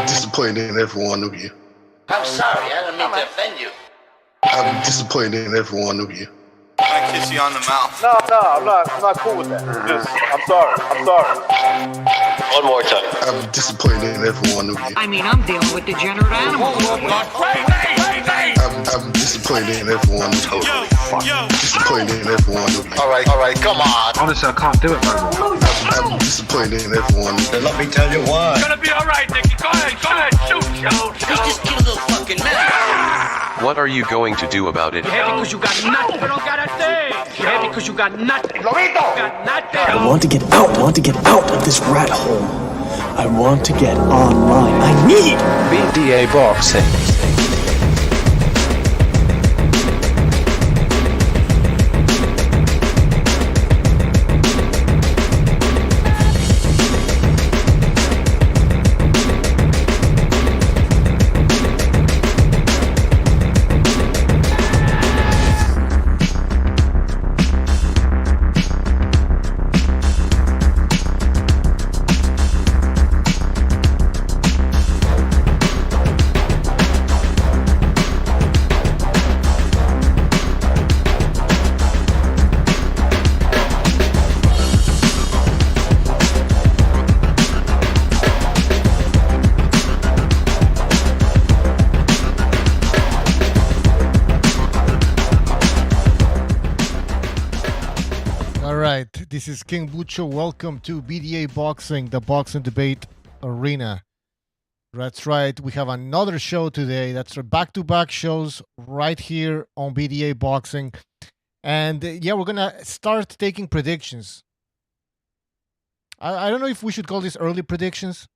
I'm disappointed in every one of you. I'm sorry, I don't mean to offend you. I'm disappointed in every one of you. I kiss you on the mouth. No, I'm not cool with that. I'm sorry. One more time. I'm disappointed in every one of you. I mean, I'm dealing with degenerate animals. I'm disappointed in every one of you. Disappointed in every one of you. All right, come on. Honestly, I can't do it no more. I'm disappointed in every one of you. Let me tell you why. It's gonna be all right, Nicky. Go ahead, shoot. You just killed a fucking man. What are you going to do about it? Yeah, because you got nothing. You don't got a thing. Yeah, because you got nothing. You got nothing. I want to get out. I want to get out of this rat hole. I want to get online. I need BDA boxing. This is King Bucho. Welcome to BDA Boxing, the boxing debate arena. That's right. We have another show today. That's our back-to-back shows right here on BDA Boxing. And yeah, we're going to start taking predictions. I don't know if we should call this early predictions.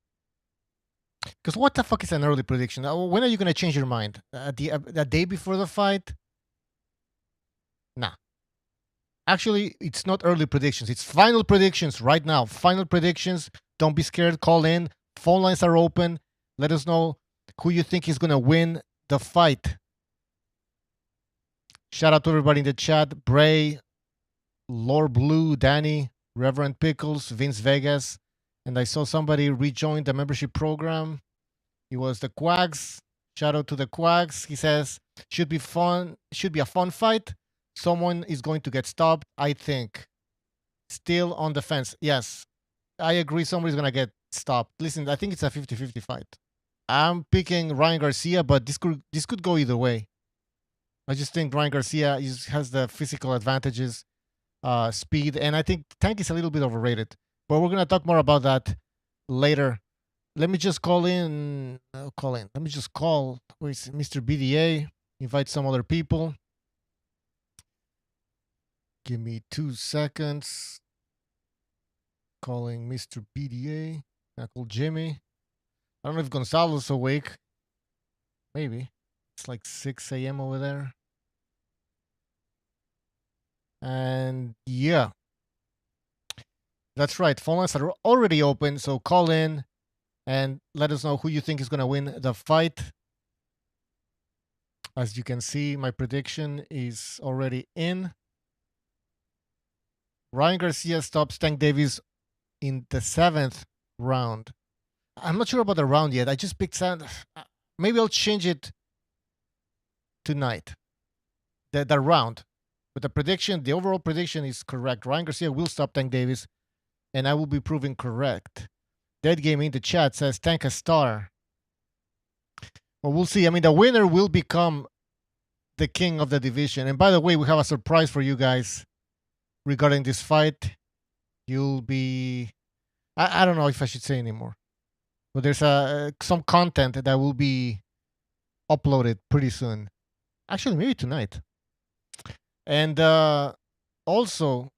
Because what the fuck is an early prediction? When are you going to change your mind? The day before the fight? Nah. Actually, it's not early predictions. It's final predictions right now. Final predictions. Don't be scared. Call in. Phone lines are open. Let us know who you think is going to win the fight. Shout out to everybody in the chat. Bray, Lord Blue, Danny, Reverend Pickles, Vince Vegas. And I saw somebody rejoin the membership program. It was the Quags. Shout out to the Quags. He says, should be fun. Should be a fun fight. Someone is going to get stopped, I think. Still on the fence. Yes, I agree. Somebody's going to get stopped. Listen, I think it's a 50-50 fight. I'm picking Ryan Garcia, but this could go either way. I just think Ryan Garcia has the physical advantages, speed, and I think Tank is a little bit overrated. But we're going to talk more about that later. Let me just call in. Let me just call. Where's Mr. BDA? Invite some other people. Give me 2 seconds. Calling Mr. BDA. Knuckle Jimmy. I don't know if Gonzalo's awake. Maybe. It's like 6 a.m. over there. And yeah. That's right. Phone lines are already open. So call in and let us know who you think is going to win the fight. As you can see, my prediction is already in. Ryan Garcia stops Tank Davis in the 7th round. I'm not sure about the round yet. I just picked maybe I'll change it tonight. The round. But the prediction, the overall prediction is correct. Ryan Garcia will stop Tank Davis, and I will be proven correct. Dead Game in the chat says Tank a star. Well, we'll see. I mean, the winner will become the king of the division. And by the way, we have a surprise for you guys. Regarding this fight, you'll be... I don't know if I should say anymore. But there's some content that will be uploaded pretty soon. Actually, maybe tonight. And also,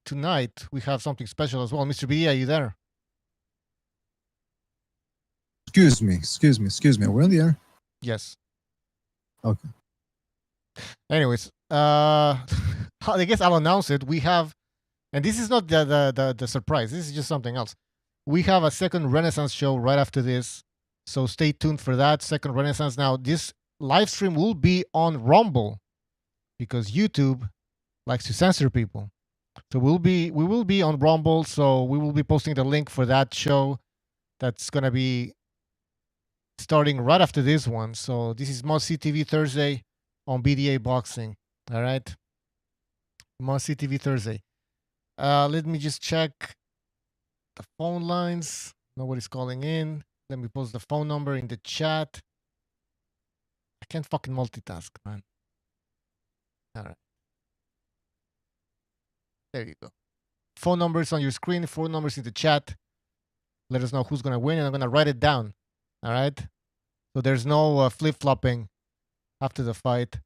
tonight, we have something special as well. Mr. B, are you there? Excuse me. Are we on the air? Yes. Okay. Anyways, I guess I'll announce it. We have, and this is not the surprise. This is just something else. We have a second Renaissance show right after this, so stay tuned for that second Renaissance. Now, this live stream will be on Rumble because YouTube likes to censor people. So we will be on Rumble. So we will be posting the link for that show. That's gonna be starting right after this one. So this is Must See TV Thursday on BDA Boxing. All right. Must See TV Thursday. Let me just check the phone lines. Nobody's calling in. Let me post the phone number in the chat. I can't fucking multitask, man. All right. There you go. Phone numbers on your screen. Phone numbers in the chat. Let us know who's going to win, and I'm going to write it down. All right? So there's no flip-flopping after the fight.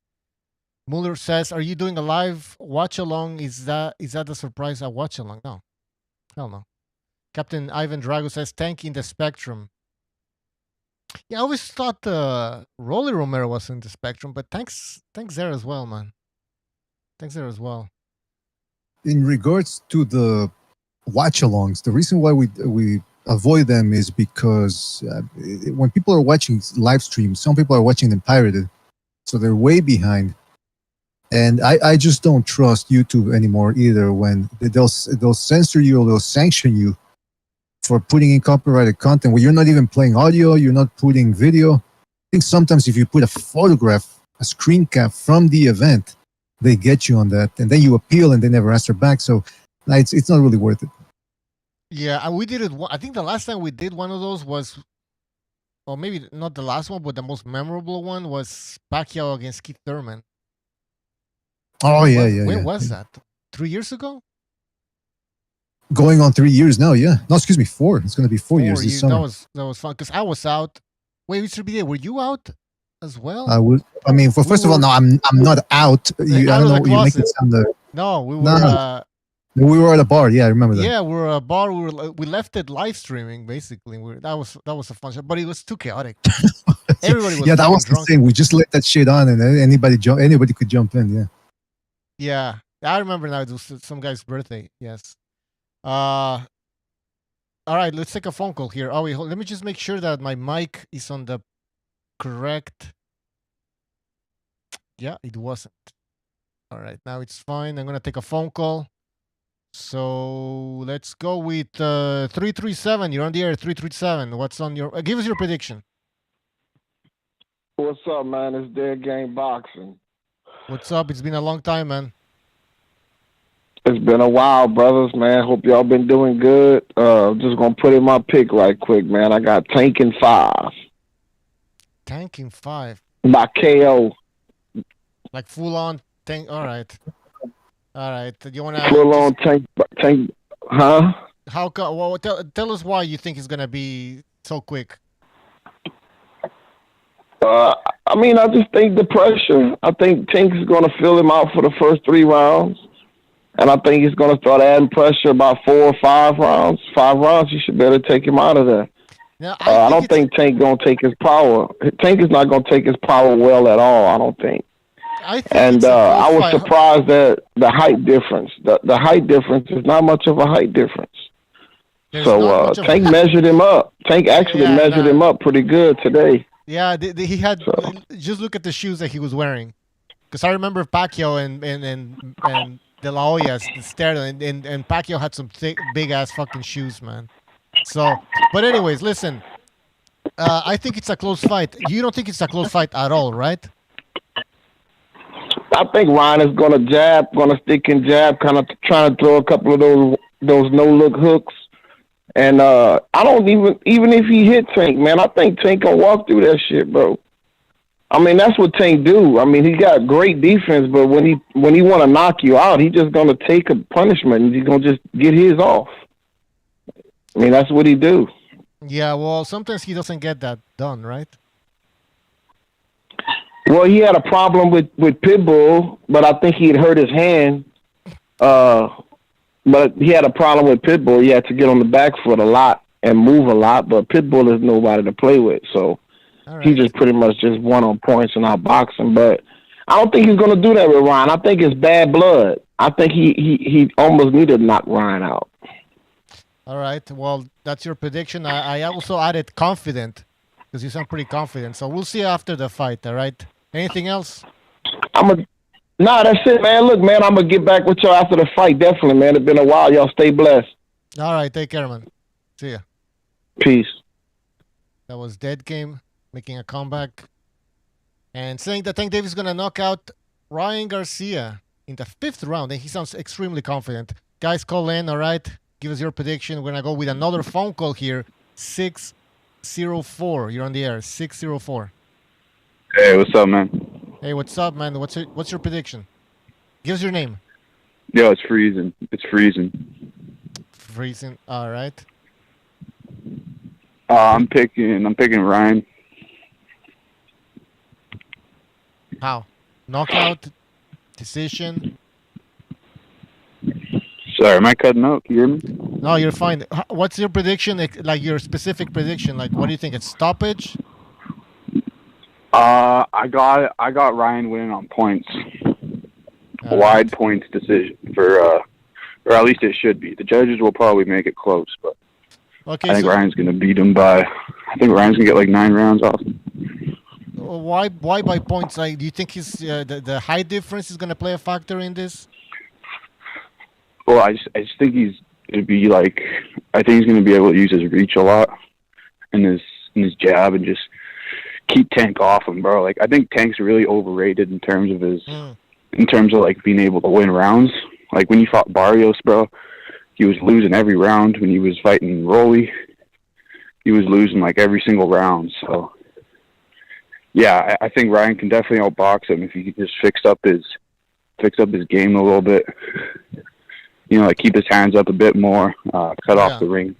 Mueller says, are you doing a live watch-along? Is that the surprise at watch-along? No. Hell no. Captain Ivan Drago says, tank in the spectrum. Yeah, I always thought Rolly Romero was in the spectrum, but thanks there as well, man. Thanks there as well. In regards to the watch-alongs, the reason why we avoid them is because when people are watching live streams, some people are watching them pirated, so they're way behind. And I just don't trust YouTube anymore either. When they'll censor you or they'll sanction you for putting in copyrighted content where you're not even playing audio, you're not putting video. I think sometimes if you put a photograph, a screen cap from the event, they get you on that, and then you appeal and they never answer back. So it's not really worth it. Yeah, we did it. I think the last time we did one of those was, or maybe not the last one, but the most memorable one was Pacquiao against Keith Thurman. Oh, yeah. When was that? 3 years ago? Going on 3 years now, yeah. No, excuse me, 4. It's going to be 4 years this summer. That was fun because I was out. Wait, Mr. BA, were you out as well? I was. I mean, first of all, no, I'm not out. I don't know. You make it sound. No, we were. We were at a bar. Yeah, I remember that. Yeah, we were at a bar. We left it live streaming basically. That was a fun show, but it was too chaotic. Everybody was yeah, that was drunk. the thing. We just let that shit on, and anybody could jump in. Yeah. Yeah, I remember now. It was some guy's birthday. Yes. All right, let's take a phone call here. Oh wait, let me just make sure that my mic is on the correct. Yeah, it wasn't. All right, now it's fine. I'm gonna take a phone call. So let's go with 337. You're on the air. 337. What's on your? Give us your prediction. What's up, man? It's Dead Game Boxing. What's up? It's been a long time, man. It's been a while, brothers, man. Hope y'all been doing good. Just gonna put in my pick right quick, man. I got Tank in 5. Tank in 5. By KO. Like full on tank. All right. All right. Do you want to full on tank? Huh? How? Well, tell us why you think it's gonna be so quick. I mean, I just think the pressure. I think Tank is gonna fill him out for the first 3 rounds. And I think he's going to start adding pressure about 4 or 5 rounds. 5 rounds, you should better take him out of there. Now, I don't think Tank going to take his power. Tank is not going to take his power well at all, I don't think. I was surprised at the height difference. The height difference is not much of a height difference. So Tank measured him up. Tank actually measured him up pretty good today. Yeah, he had. So. Just look at the shoes that he was wearing. Because I remember Pacquiao and De La Hoya stared, and Pacquiao had some thick, big-ass fucking shoes, man. So, but anyways, listen. I think it's a close fight. You don't think it's a close fight at all, right? I think Ryan is going to stick and jab, kind of trying to throw a couple of those no-look hooks. And I don't even if he hit Tank, man, I think Tank can walk through that shit, bro. I mean, that's what Tank do. I mean, he got great defense, but when he want to knock you out, he's just going to take a punishment and he's going to just get his off. I mean, that's what he do. Yeah, well, sometimes he doesn't get that done, right? Well, he had a problem with Pitbull, but I think he had hurt his hand. But he had a problem with Pitbull. He had to get on the back foot a lot and move a lot, but Pitbull is nobody to play with, so... Right. He just pretty much just won on points and out boxing, but I don't think he's going to do that with Ryan. I think it's bad blood. I think he almost needed to knock Ryan out. All right. Well, that's your prediction. I also added confident because you sound pretty confident. So we'll see after the fight. All right. Anything else? Nah, that's it, man. Look, man, I'm going to get back with y'all after the fight. Definitely, man. It's been a while. Y'all stay blessed. All right. Take care, man. See ya. Peace. That was Dead Game. making a comeback and saying that Tank Davis is going to knock out Ryan Garcia in the 5th round, and he sounds extremely confident. Guys, call in, all right? Give us your prediction. We're going to go with another phone call here. 604. You're on the air. 604. Hey, what's up, man? Hey, what's up, man? What's your prediction? Give us your name. Yo, it's freezing. It's freezing. Freezing. All right. I'm picking Ryan. How? Knockout? Decision? Sorry, am I cutting out? Can you hear me? No, you're fine. What's your prediction? Like your specific prediction? Like, what do you think? It's stoppage? I got Ryan winning on points. A wide points decision or at least it should be. The judges will probably make it close, but okay, I think Ryan's gonna beat him by. I think Ryan's gonna get like 9 rounds off him. Why by points? Like, do you think the height difference is gonna play a factor in this? Well, I just think I think he's gonna be able to use his reach a lot and his jab and just keep Tank off him, bro. Like, I think Tank's really overrated in terms of like being able to win rounds. Like when he fought Barrios, bro, he was losing every round. When he was fighting Rolly, he was losing like every single round. So yeah, I think Ryan can definitely outbox him if he could just fix up his game a little bit. You know, like keep his hands up a bit more, cut off the ring.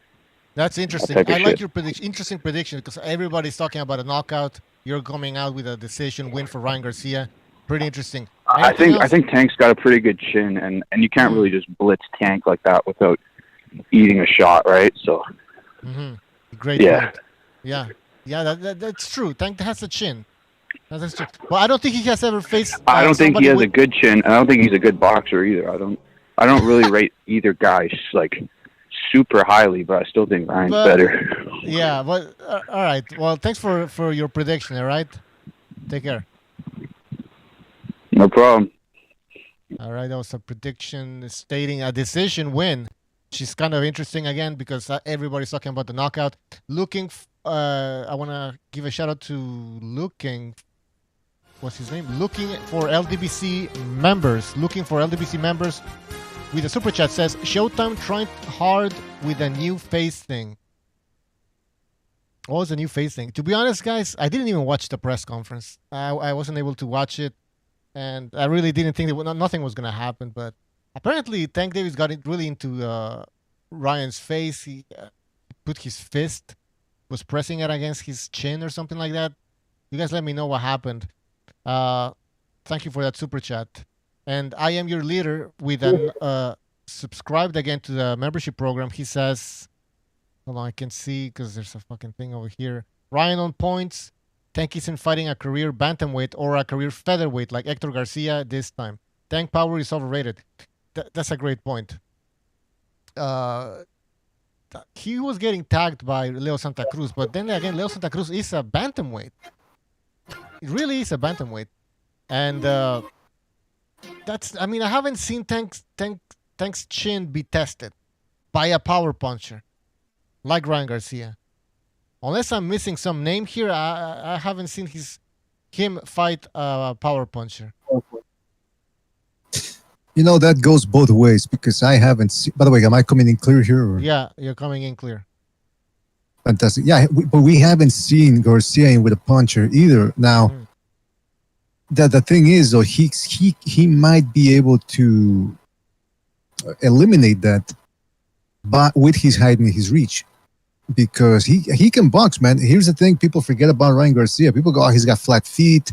That's interesting. I like your prediction. Interesting prediction because everybody's talking about a knockout. You're coming out with a decision win for Ryan Garcia. Pretty interesting. I think Tank's got a pretty good chin, and you can't really just blitz Tank like that without eating a shot, right? So, great. Point. Yeah, that's true. Tank has a chin. That's true. Well, I don't think he has ever faced. I don't think he has a good chin, and I don't think he's a good boxer either. I don't really rate either guy like super highly, but I still think Ryan's better. Yeah, but all right. Well, thanks for your prediction. All right, take care. No problem. All right, that was a prediction stating a decision win. She's kind of interesting again because everybody's talking about the knockout. I want to give a shout out to what's his name? Looking for LDBC members. Looking for LDBC members with a super chat says, Showtime trying hard with a new face thing. What was the new face thing? To be honest, guys, I didn't even watch the press conference. I wasn't able to watch it. And I really didn't think that nothing was going to happen. But apparently, Tank Davis got it really into Ryan's face. He put his fist, was pressing it against his chin or something like that. You guys let me know what happened. Thank you for that super chat. And I am your leader with an subscribed again to the membership program. He says, hold on, I can see because there's a fucking thing over here. Ryan on points. Tank isn't fighting a career bantamweight or a career featherweight like Hector Garcia this time. Tank power is overrated. That's a great point. He was getting tagged by Leo Santa Cruz, but then again, Leo Santa Cruz is a bantamweight. It really is a bantamweight. And I haven't seen Tank's chin be tested by a power puncher like Ryan Garcia. Unless I'm missing some name here, I haven't seen him fight a power puncher. You know, that goes both ways because I haven't seen... By the way, am I coming in clear here? Or? Yeah, you're coming in clear. Fantastic. Yeah, but we haven't seen Garcia in with a puncher either. Now, the thing is, though, he might be able to eliminate that with his height and his reach. Because he can box, man. Here's the thing: people forget about Ryan Garcia. People go, "Oh, he's got flat feet.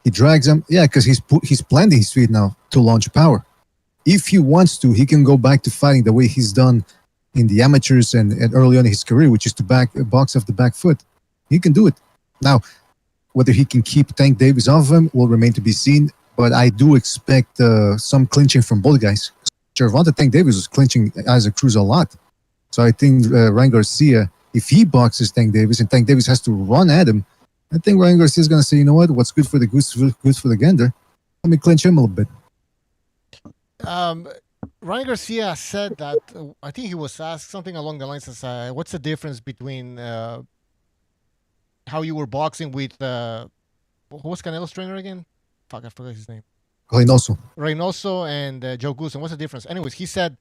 He drags them." Yeah, because he's planting his feet now to launch power. If he wants to, he can go back to fighting the way he's done in the amateurs and early on in his career, which is to box off the back foot. He can do it. Now, whether he can keep Tank Davis off him will remain to be seen. But I do expect some clinching from both guys. Gervonta Tank Davis was clinching Isaac Cruz a lot, so I think Ryan Garcia, if he boxes Tank Davis and Tank Davis has to run at him, I think Ryan Garcia is going to say, you know what? What's good for the goose is good for the gander. Let me clinch him a little bit. Ryan Garcia said that, I think he was asked something along the lines of, what's the difference between how you were boxing with who was Canelo's trainer again? Fuck, I forgot his name. Reynoso and Joe Goosen. What's the difference? Anyways, he said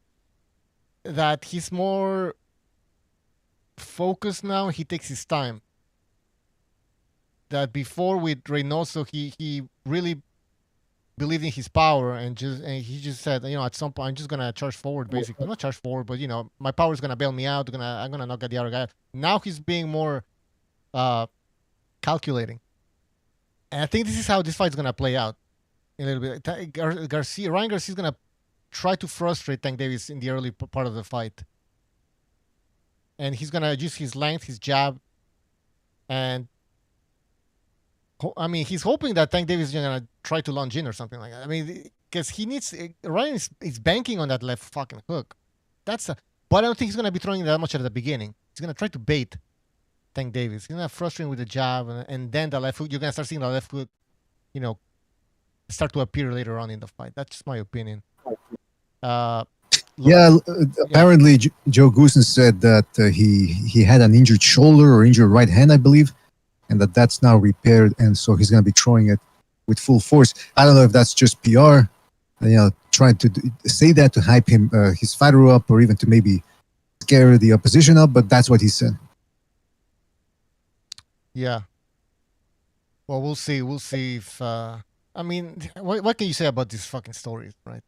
that he's more focused now. He takes his time. That before with Reynoso, he really believed in his power and he just said, at some point I'm just gonna charge forward, basically. Not charge forward, but my power is gonna bail me out. I'm gonna knock out the other guy. Now he's being more calculating, and I think this is how this fight's gonna play out a little bit. Ryan Garcia is gonna try to frustrate Tank Davis in the early part of the fight, and he's gonna use his length, his jab, and he's hoping that Tank Davis is gonna try to lunge in or something like that. Because he needs Ryan is banking on that left fucking hook. But I don't think he's gonna be throwing that much at the beginning. He's gonna try to bait Tank Davis. He's gonna frustrate him with the jab, and then the left hook. You're gonna start seeing the left hook, start to appear later on in the fight. That's just my opinion. Apparently Joe Goosen said that he had an injured shoulder or injured right hand, I believe, and that's now repaired, and so he's going to be throwing it with full force. I don't know if that's just PR, trying to say that to hype him, his fighter up, or even to maybe scare the opposition up, but that's what he said. Yeah. Well, we'll see. We'll see if... what can you say about these fucking stories, right?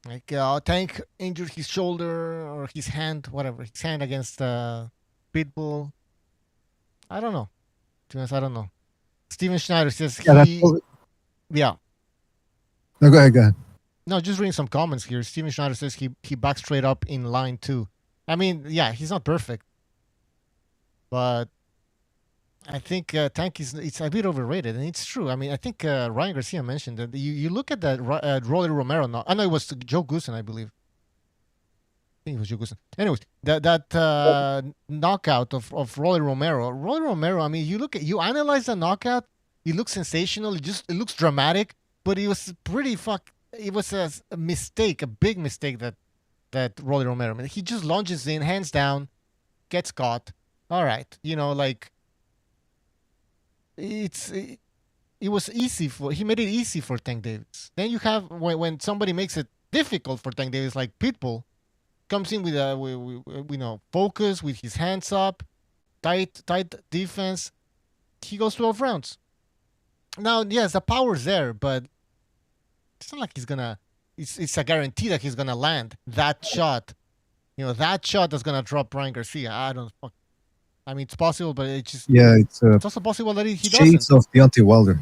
Like, Tank injured his shoulder or his hand, whatever. His hand against Pitbull. I don't know. To be honest, I don't know. Steven Schneider says Yeah. No, go ahead. No, just reading some comments here. Steven Schneider says he backs straight up in line too. He's not perfect. But I think Tank it's a bit overrated, and it's true. I think Ryan Garcia mentioned that you look at that Rolly Romero. I know it was Joe Goosen, I believe. I think it was Joe Goosen. Anyways, that knockout of Rolly Romero. Rolly Romero. You analyze the knockout. It looks sensational. It looks dramatic, but it was It was a mistake, a big mistake that Rolly Romero made. He just lunges in, hands down, gets caught. All right, it was easy he made it easy for Tank Davis. Then you have when somebody makes it difficult for Tank Davis, like Pitbull, comes in with focus, with his hands up, tight defense. He goes 12 rounds. Now, yes, the power's there, but it's not like he's gonna. It's a guarantee that he's gonna land that shot. That shot that's gonna drop Ryan Garcia. I don't. It's possible, but it's just it's also possible that he doesn't. Shades of Deontay Wilder.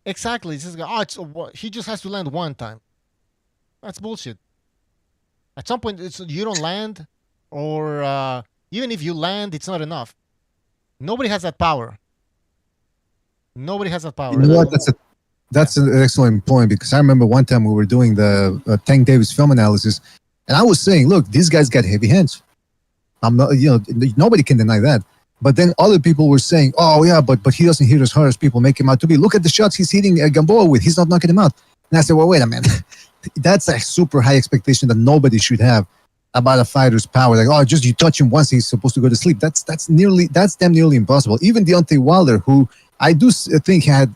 Exactly. It's just he just has to land one time. That's bullshit. At some point, you don't land, or even if you land, it's not enough. Nobody has that power. Nobody has that power. You know what? That's an excellent point, because I remember one time we were doing the Tank Davis film analysis, and I was saying, look, these guys got heavy hands. I'm not, nobody can deny that. But then other people were saying, oh yeah, but he doesn't hit as hard as people make him out to be. Look at the shots he's hitting Gamboa with. He's not knocking him out. And I said, well, wait a minute. That's a super high expectation that nobody should have about a fighter's power. Like, just you touch him once, he's supposed to go to sleep. That's damn nearly impossible. Even Deontay Wilder, who I do think had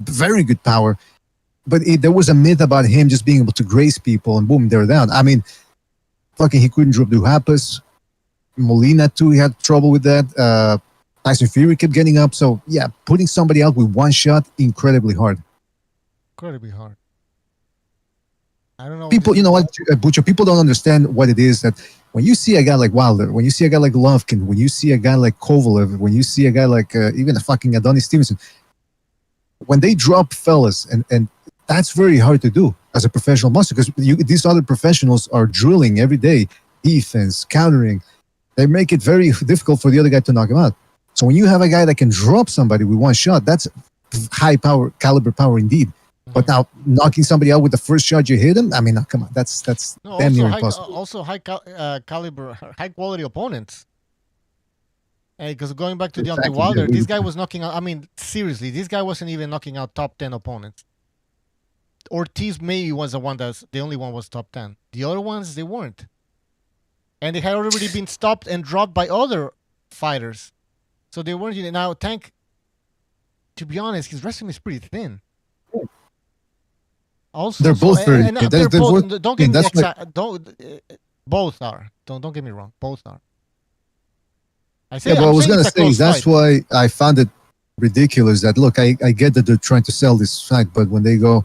very good power, but there was a myth about him just being able to graze people and boom, they're down. He couldn't drop Duhaupas. Molina too, he had trouble with that. Tyson Fury kept getting up. So yeah, putting somebody out with one shot, incredibly hard. Incredibly hard. I don't know. People, Butcher, people don't understand what it is that when you see a guy like Wilder, when you see a guy like Golovkin, when you see a guy like Kovalev, when you see a guy like even a fucking Adonis Stevenson, when they drop fellas, and that's very hard to do as a professional monster, because these other professionals are drilling every day, defense, countering. They make it very difficult for the other guy to knock him out. So when you have a guy that can drop somebody with one shot, that's high power, caliber power indeed. Mm-hmm. But now knocking somebody out with the first shot you hit him, come on, that's damn near impossible. Also high caliber, high quality opponents. Because going back to Deontay Wilder, this guy was knocking out. Seriously, this guy wasn't even knocking out top 10 opponents. Ortiz maybe was the only one was top 10. The other ones, they weren't. And they had already been stopped and dropped by other fighters. So they weren't now. Tank, to be honest, his resume is pretty thin. Also, They're both very. and they're both. Don't get me both are. Don't get me wrong. Both are. But I was gonna say that's why I found it ridiculous that look, I get that they're trying to sell this fight, but when they go,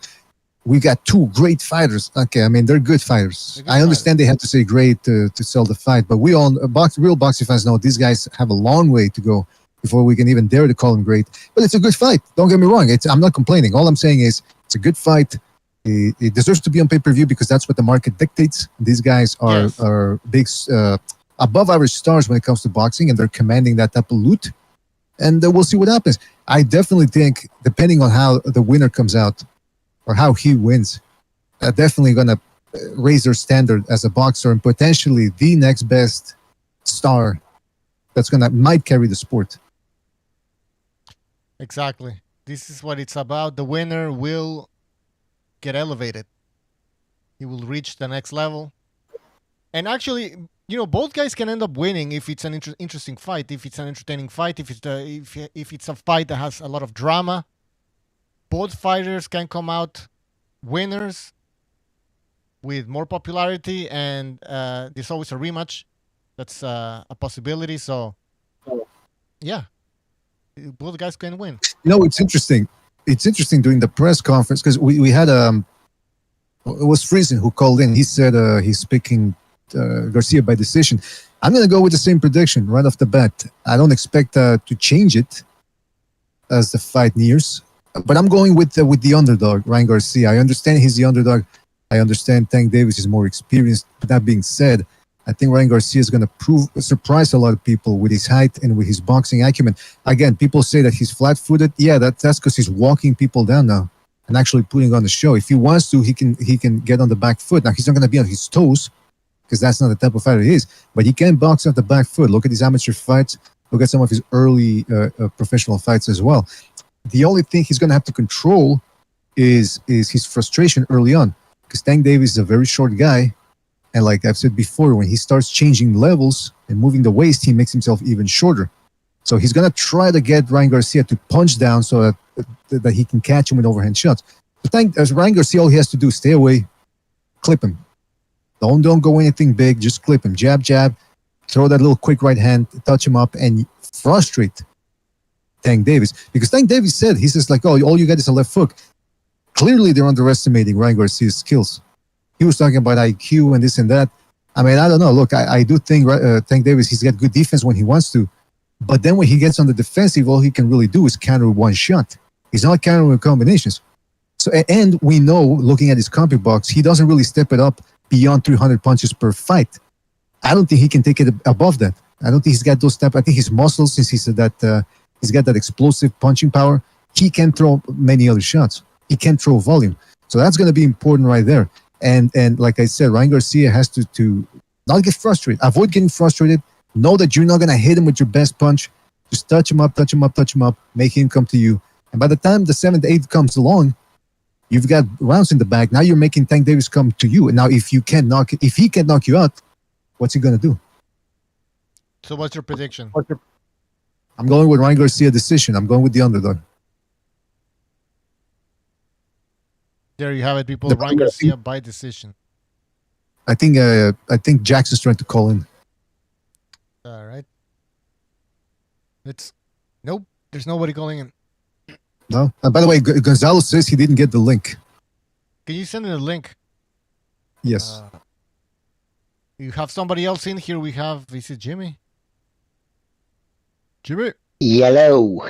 we got two great fighters. Okay, I mean they're good fighters. I understand they have to say great to sell the fight, but we all real boxing fans know these guys have a long way to go before we can even dare to call them great. But it's a good fight. Don't get me wrong. I'm not complaining. All I'm saying is it's a good fight. It deserves to be on pay-per-view because that's what the market dictates. These guys are big, above average stars when it comes to boxing, and they're commanding that type of loot. And we'll see what happens. I definitely think, depending on how the winner comes out or how he wins, definitely going to raise their standard as a boxer and potentially the next best star that's might carry the sport. Exactly. This is what it's about. The winner will get elevated. He will reach the next level. And actually, both guys can end up winning if it's an interesting fight, if it's an entertaining fight, if it's a fight that has a lot of drama. Both fighters can come out winners with more popularity, and there's always a rematch. That's a possibility. So, yeah, both guys can win. It's interesting. It's interesting during the press conference because we had it was Friesen who called in. He said he's picking Garcia by decision. I'm going to go with the same prediction right off the bat. I don't expect to change it as the fight nears, but I'm going with the underdog, Ryan Garcia. I understand he's the underdog. I understand Tank Davis is more experienced. But that being said, I think Ryan Garcia is going to surprise a lot of people with his height and with his boxing acumen. Again, people say that he's flat-footed. Yeah, that's because he's walking people down now and actually putting on the show. If he wants to, he can get on the back foot. Now, he's not going to be on his toes because that's not the type of fighter he is. But he can box off the back foot. Look at his amateur fights. Look at some of his early professional fights as well. The only thing he's going to have to control is his frustration early on because Tank Davis is a very short guy. And like I've said before, when he starts changing levels and moving the waist, he makes himself even shorter. So he's going to try to get Ryan Garcia to punch down so that he can catch him with overhand shots. But as Ryan Garcia, all he has to do is stay away, clip him. Don't go anything big, just clip him. Jab, jab, throw that little quick right hand, touch him up, and frustrate Tank Davis. Because Tank Davis said, he says like, oh, all you got is a left hook. Clearly, they're underestimating Ryan Garcia's skills. He was talking about IQ and this and that. I mean, I don't know. Look, I do think Tank Davis, he's got good defense when he wants to. But then when he gets on the defensive, all he can really do is counter with one shot. He's not countering with combinations. So, and we know, looking at his comp box, he doesn't really step it up beyond 300 punches per fight. I don't think he can take it above that. I don't think he's got those steps. I think his muscles, since he's got that explosive punching power, he can throw many other shots. He can throw volume. So that's going to be important right there. And like I said, Ryan Garcia has to not get frustrated. Avoid getting frustrated. Know that you're not going to hit him with your best punch. Just touch him up, make him come to you. And by the time the 7th, 8th comes along, you've got rounds in the bag. Now you're making Tank Davis come to you. And now if he can't knock you out, what's he going to do? So what's your prediction? I'm going with Ryan Garcia decision. I'm going with the underdog. There you have it, people. Ryan Garcia by decision. I think Jackson's trying to call in. All right. Nope. There's nobody calling in. No. By the way, Gonzalo says he didn't get the link. Can you send me the link? Yes. You have somebody else in here. Is it Jimmy? Jimmy. Yellow.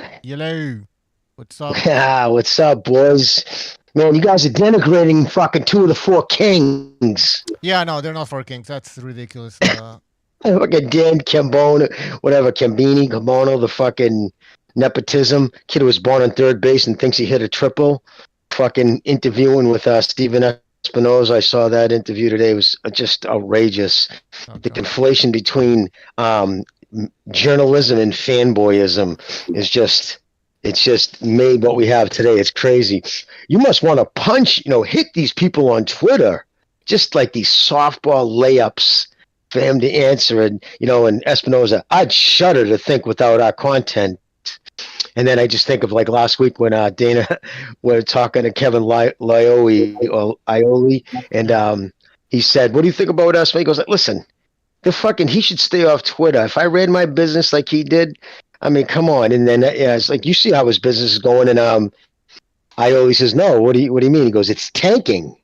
What's up? What's up, boys? Man, you guys are denigrating fucking 2 of the 4 kings. Yeah, no, they're not 4 kings. That's ridiculous. Fucking Dan Cambono, whatever, Cambono, the fucking nepotism kid who was born on third base and thinks he hit a triple. Fucking interviewing with Steven Espinoza. I saw that interview today. It was just outrageous. Okay. The conflation between journalism and fanboyism is just... It's just made what we have today. It's crazy. You must want to punch, hit these people on Twitter. Just like these softball layups for him to answer it, and Espinoza, I'd shudder to think without our content. And then I just think of like last week when Dana were talking to Kevin Ioli, and he said, "What do you think about us?" And he goes, "Listen, he should stay off Twitter. If I ran my business like he did, I mean, come on." And then it's like, you see how his business is going, and Ioli says, "No, what do you mean?" He goes, "It's tanking.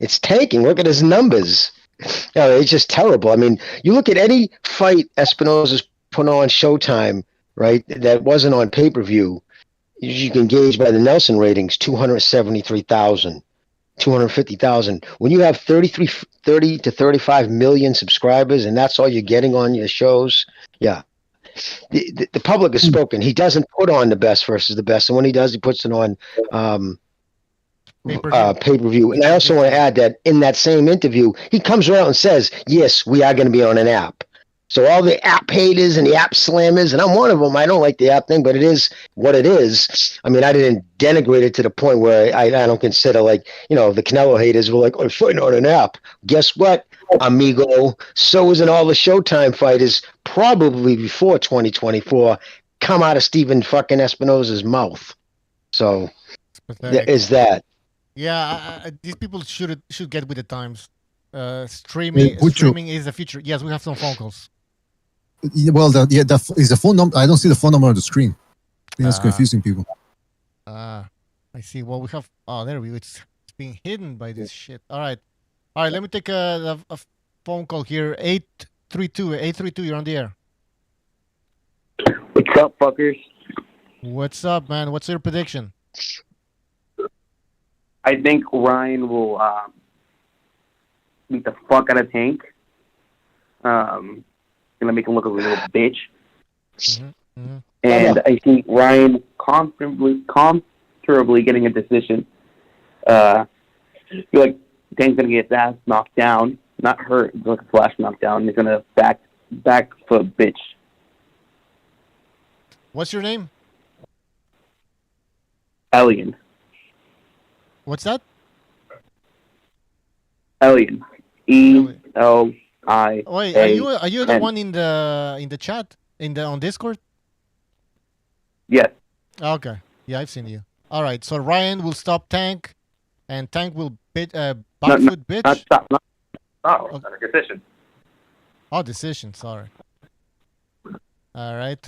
It's tanking. Look at his numbers." It's just terrible. I mean, you look at any fight Espinoza's put on Showtime, right? That wasn't on pay-per-view. You can gauge by the Nelson ratings, 273,000, 250,000. When you have 30 to 35 million subscribers, and that's all you're getting on your shows, yeah. The public has spoken. He doesn't put on the best versus the best, and when he does, he puts it on pay-per-view. And I also want to add that in that same interview, he comes around and says, "Yes, we are going to be on an app." So all the app haters and the app slammers, and I'm one of them. I don't like the app thing, but it is what it is. I mean, I didn't denigrate it to the point where I don't consider the Canelo haters were like, "I'm fighting on an app." Guess what, amigo? So isn't all the Showtime fighters probably before 2024 come out of Steven fucking Espinoza's mouth. So is that. Yeah, these people should get with the times. Streaming is the future. Yes, we have some phone calls. Well, is the phone number. I don't see the phone number on the screen. I think that's confusing people. I see. Well, we have. Oh, there we go. It's being hidden by this shit. All right. Let me take a phone call here. 832. You're on the air. What's up, fuckers? What's up, man? What's your prediction? I think Ryan will beat the fuck out of Tank. Gonna make him look like a little bitch. And I think Ryan comfortably getting a decision. I feel like Tank's gonna get his ass knocked down, not hurt, like a flash knockdown. He's gonna back foot bitch. What's your name? Elian. What's that? Elian. E-L-I. Wait, are you the one in the chat on Discord? Yes. Okay. Yeah, I've seen you. All right. So Ryan will stop Tank, and Tank will backfoot bitch. Not stop. Okay. Decision. Oh, decision. Sorry. All right.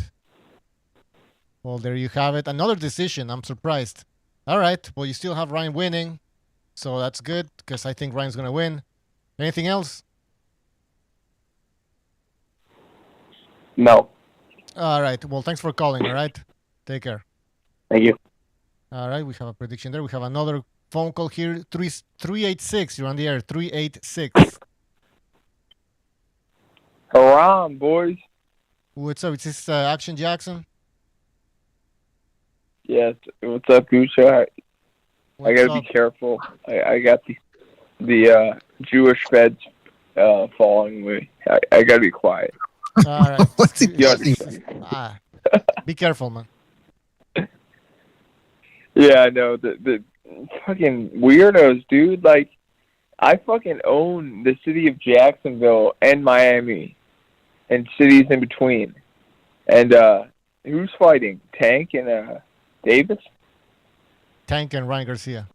Well, there you have it. Another decision. I'm surprised. All right. Well, you still have Ryan winning, so that's good because I think Ryan's gonna win. Anything else? No. All right. Well, thanks for calling. All right. Take care. Thank you. All right. We have a prediction there. We have another phone call here. 386. You're on the air. 386. Haram, boys. What's up? Is this Action Jackson? Yes. What's up, Gucci? I gotta be careful. I got the Jewish feds following me. I gotta be quiet. All right. What's he be careful, man. Yeah, I know. The fucking weirdos, dude. Like, I fucking own the city of Jacksonville and Miami and cities in between. And who's fighting? Tank and Davis? Tank and Ryan Garcia.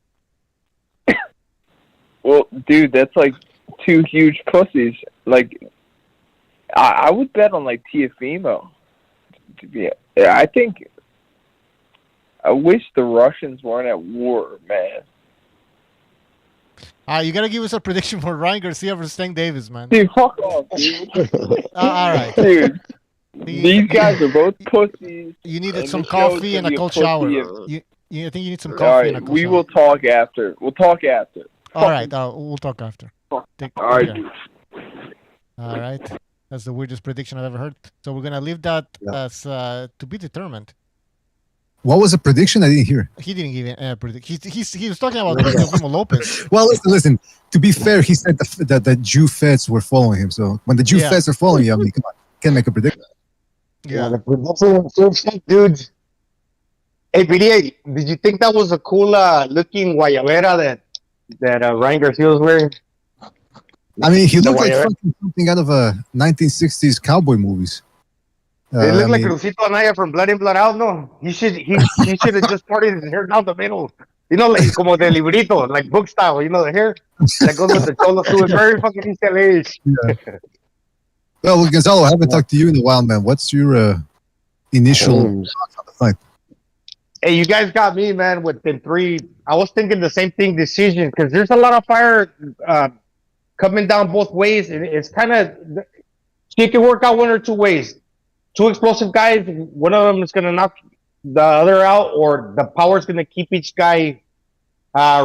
Well, dude, that's like two huge pussies. Like, I would bet on like Tiafimo. I think. I wish the Russians weren't at war, man. You gotta give us a prediction for Ryan Garcia versus Tank Davis, man. Dude, fuck off, dude. All right, dude. These guys are both pussies. You needed some coffee and a cold shower. I think you need some coffee right, and a cold shower. We will talk after. We'll talk after. All right, we'll talk after. All right. All right. That's the weirdest prediction I've ever heard. So we're gonna leave that as to be determined. What was the prediction? I didn't hear. He didn't even predict. He was talking about Teofimo Lopez. Well, listen. To be fair, he said that the Jew feds were following him. So when the Jew feds are following you, I mean, come on, can't make a prediction. Yeah, the prediction, dude. Hey, BDA, did you think that was a cool looking guayabera that Ryan Garcia was wearing? I mean, he looked like fucking something out of a 1960s cowboy movies. They look like Crucito Anaya from Blood In, Blood Out. No, he should have just parted his hair down the middle. You know, like como de librito, like book style. You know, the hair that goes with the cholo too. It's very fucking East LA. Yeah. Well, Gonzalo, I haven't talked to you in a while, man. What's your initial thoughts on the fight? Hey, you guys got me, man. Within 3, I was thinking the same thing. Decision, because there's a lot of fire coming down both ways, and it's kind of it can work out one or two ways. 2 explosive guys, one of them is going to knock the other out, or the power is going to keep each guy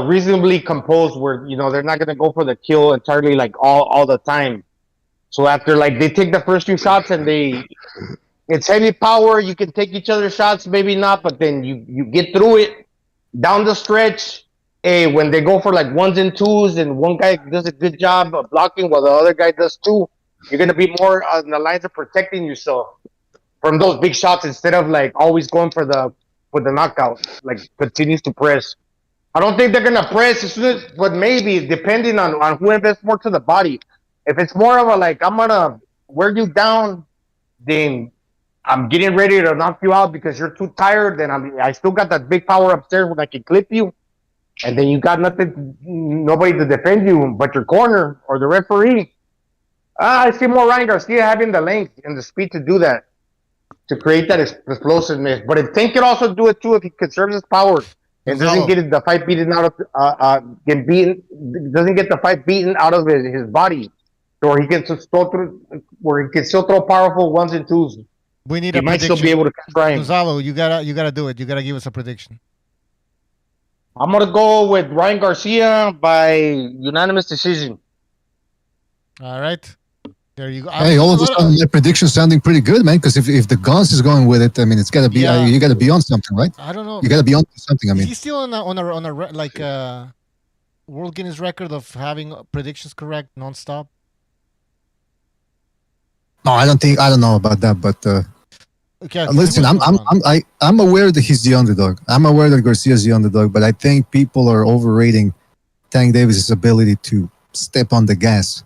reasonably composed, where they're not going to go for the kill entirely like all the time. So after like they take the first few shots and it's heavy power, you can take each other's shots, maybe not, but then you get through it down the stretch. Hey, when they go for like 1s and 2s, and one guy does a good job of blocking while the other guy does too, you're going to be more on the lines of protecting yourself from those big shots instead of like always going for the knockout, like continues to press. I don't think they're gonna press, but maybe depending on who invests more to the body. If it's more of a like I'm gonna wear you down, then I'm getting ready to knock you out because you're too tired. Then I still got that big power upstairs when I can clip you, and then you got nobody to defend you but your corner or the referee. I see more Ryan Garcia having the length and the speed to do that, to create that explosiveness. But if Tank can also do it too if he conserves his power and doesn't get the fight beaten out of doesn't get the fight beaten out of his body, or he can still throw powerful 1s and 2s. We need he might still be able to try him. Gonzalo, you gotta do it. You gotta give us a prediction. I'm gonna go with Ryan Garcia by unanimous decision. All right. There you go. Hey, all of a sudden, my prediction sounding pretty good, man. Because if the Guns is going with it, I mean, it's gotta be you gotta be on something, right? I don't know. You gotta be on something. I mean, is he still on a World Guinness record of having predictions correct nonstop? No, I don't know about that, but okay, listen, I'm aware that he's the underdog. I'm aware that Garcia's the underdog, but I think people are overrating Tank Davis' ability to step on the gas.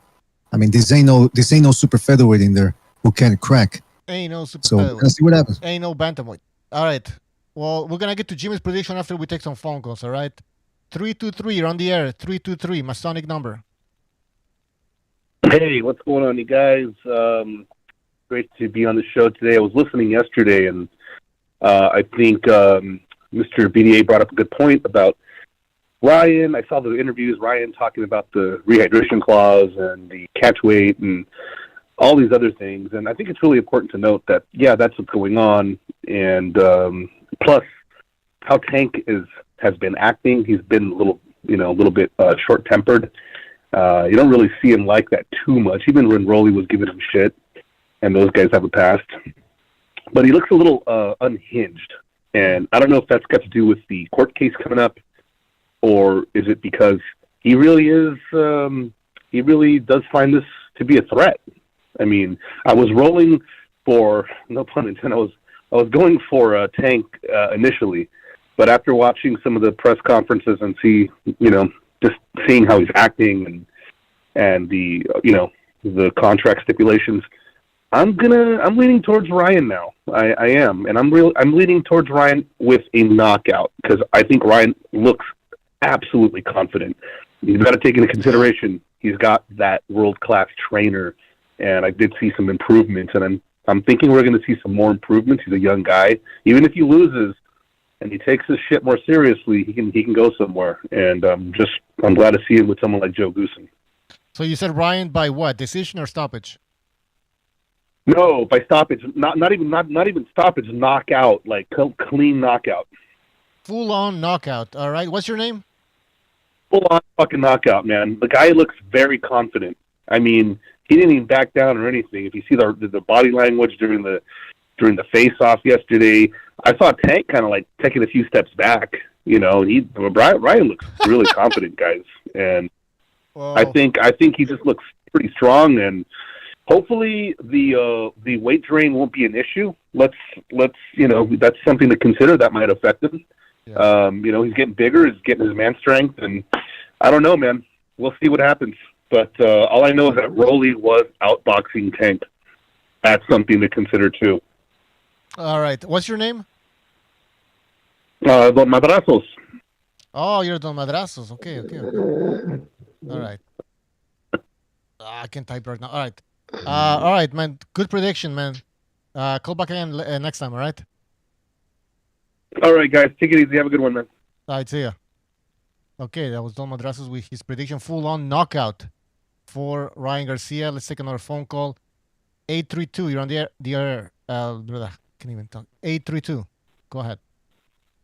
I mean, this ain't no super featherweight in there who can crack. Ain't no super featherweight. Let's see what happens. Ain't no bantamweight. All right. Well, we're gonna get to Jimmy's prediction after we take some phone calls. All right. 323, you're on the air. 323, Masonic number. Hey, what's going on, you guys? Great to be on the show today. I was listening yesterday, and I think Mr. BDA brought up a good point about Ryan. I saw the interviews, Ryan talking about the rehydration clause and the catch weight and all these other things. And I think it's really important to note that, yeah, that's what's going on. And plus, how Tank has been acting. He's been a little bit short-tempered. You don't really see him like that too much, even when Rolly was giving him shit, and those guys have a past. But he looks a little unhinged. And I don't know if that's got to do with the court case coming up, or is it because he really does find this to be a threat? I mean, I was rolling for, no pun intended, I was going for Tank initially, but after watching some of the press conferences and just seeing how he's acting and the contract stipulations, I'm leaning towards Ryan now. I am, and I'm leaning towards Ryan with a knockout because I think Ryan looks absolutely confident. You've got to take into consideration he's got that world-class trainer, and I did see some improvements, and I'm thinking we're going to see some more improvements. He's a young guy. Even if he loses and he takes his shit more seriously, he can go somewhere. And I'm glad to see him with someone like Joe Goosen. So you said Ryan by what? Decision or stoppage? No, by stoppage. Not even stoppage. Knockout, like clean knockout. Full on knockout. All right. What's your name? Full on fucking knockout, man. The guy looks very confident. I mean, he didn't even back down or anything. If you see the body language during the face-off yesterday, I saw Tank kind of like taking a few steps back. Ryan looks really confident, guys, and Whoa. I think he just looks pretty strong, and hopefully the weight drain won't be an issue. Let's that's something to consider that might affect him. Yeah. He's getting bigger, he's getting his man strength, and I don't know, man. We'll see what happens. But all I know is that Rolly was outboxing Tank. That's something to consider too. All right. What's your name? Don Madrazos. Oh, you're Don Madrazos. Okay. All right. I can type right now. All right, man. Good prediction, man. Call back again next time, all right? All right, guys. Take it easy. Have a good one, man. All right, see ya. Okay, that was Don Madrazos with his prediction. Full-on knockout for Ryan Garcia. Let's take another phone call. 832, you're on the air. Can't even talk. 832. Go ahead.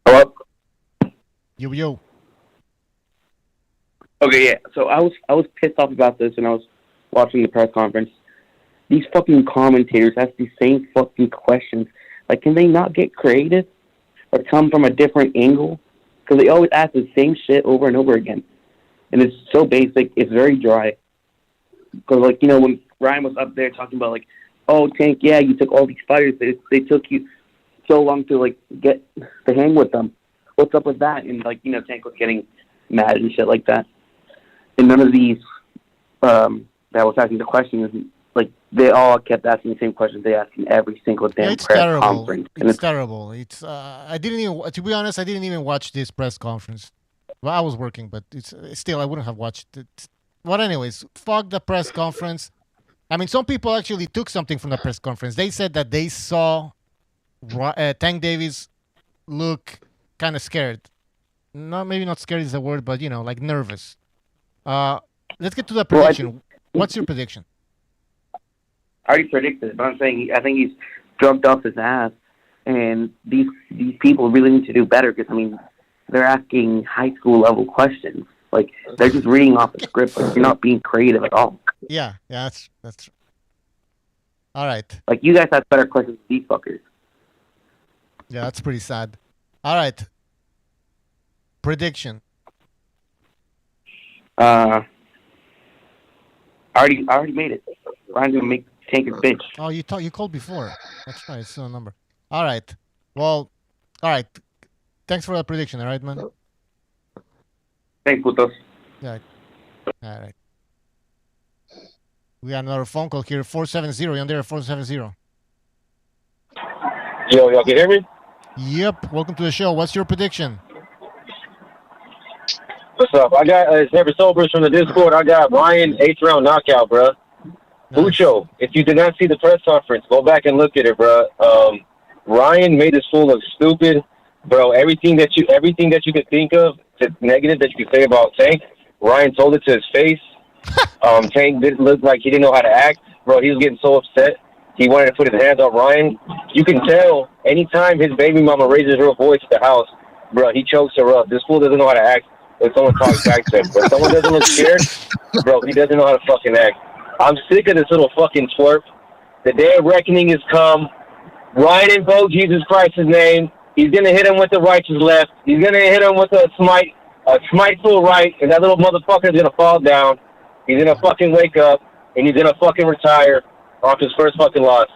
Hello? Yo. Okay, yeah. So I was pissed off about this when I was watching the press conference. These fucking commentators ask these same fucking questions. Like, can they not get creative or come from a different angle? Because they always ask the same shit over and over again. And it's so basic. It's very dry. Because, like, you know, when Ryan was up there talking about, like, oh, Tank, yeah, you took all these fighters. They took you so long to, like, get to hang with them. What's up with that? And, like, you know, Tank was getting mad and shit like that. And none of these that was asking the questions, like, they all kept asking the same questions they asked in every single damn press conference. It's terrible. It's I didn't even, to be honest, I didn't even watch this press conference. Well, I was working, but it's still, I wouldn't have watched it. But anyways, fuck the press conference. I mean, some people actually took something from the press conference. They said that they saw Tank Davis look kind of scared. No, maybe not scared is the word, but, you know, like nervous. Let's get to the prediction. What's your prediction? I already predicted it, but I'm saying I think he's drugged off his ass, and these people really need to do better because, I mean, they're asking high school level questions. Like, they're just reading off the script. Like, you're not being creative at all. Yeah, that's true. All right. Like, you guys have better questions than these fuckers. Yeah, that's pretty sad. All right. Prediction. I already made it. Ryan's gonna make Tank a bitch. Oh, you called before. That's right. It's still a number. All right. Well, all right. Thanks for the prediction. All right, man. Thanks, putos. Yeah. All right. We got another phone call here. 470. You're on there. 470. Yo, y'all can hear me? Yep. Welcome to the show. What's your prediction? What's up? I got it's Never Sobers from the Discord. I got Ryan 8th round knockout, bro. Nice. Ucho, if you did not see the press conference, go back and look at it, bro. Ryan made this fool look stupid, bro. Everything that you could think of that's negative that you could say about Tank, Ryan told it to his face. Tank didn't look like he didn't know how to act, bro. He was getting so upset. He wanted to put his hands on Ryan. You can tell anytime his baby mama raises her voice at the house, bro, he chokes her up. This fool doesn't know how to act when someone talks back to him. When someone doesn't look scared, bro, he doesn't know how to fucking act. I'm sick of this little fucking twerp. The day of reckoning has come. Ryan invoked Jesus Christ's name. He's going to hit him with the righteous left. He's going to hit him with a smiteful right, and that little motherfucker is going to fall down. He's going to fucking wake up, and he's going to fucking retire off his first fucking loss.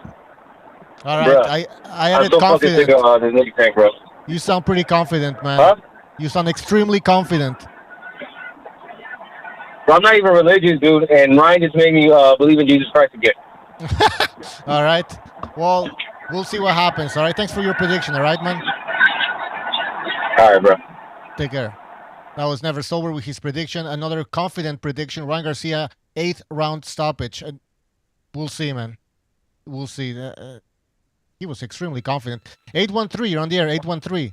All right. Bruh, I I'm added so fucking sick confident. of this nigga Tank, bro. You sound pretty confident, man. Huh? You sound extremely confident. Bro, I'm not even religious, dude, and Ryan just made me believe in Jesus Christ again. All right. Well, we'll see what happens. All right. Thanks for your prediction. All right, man. All right, bro. Take care. That was Never Sober with his prediction. Another confident prediction. Ryan Garcia, 8th round stoppage. We'll see, man. We'll see. He was extremely confident. 813, you're on the air. 813.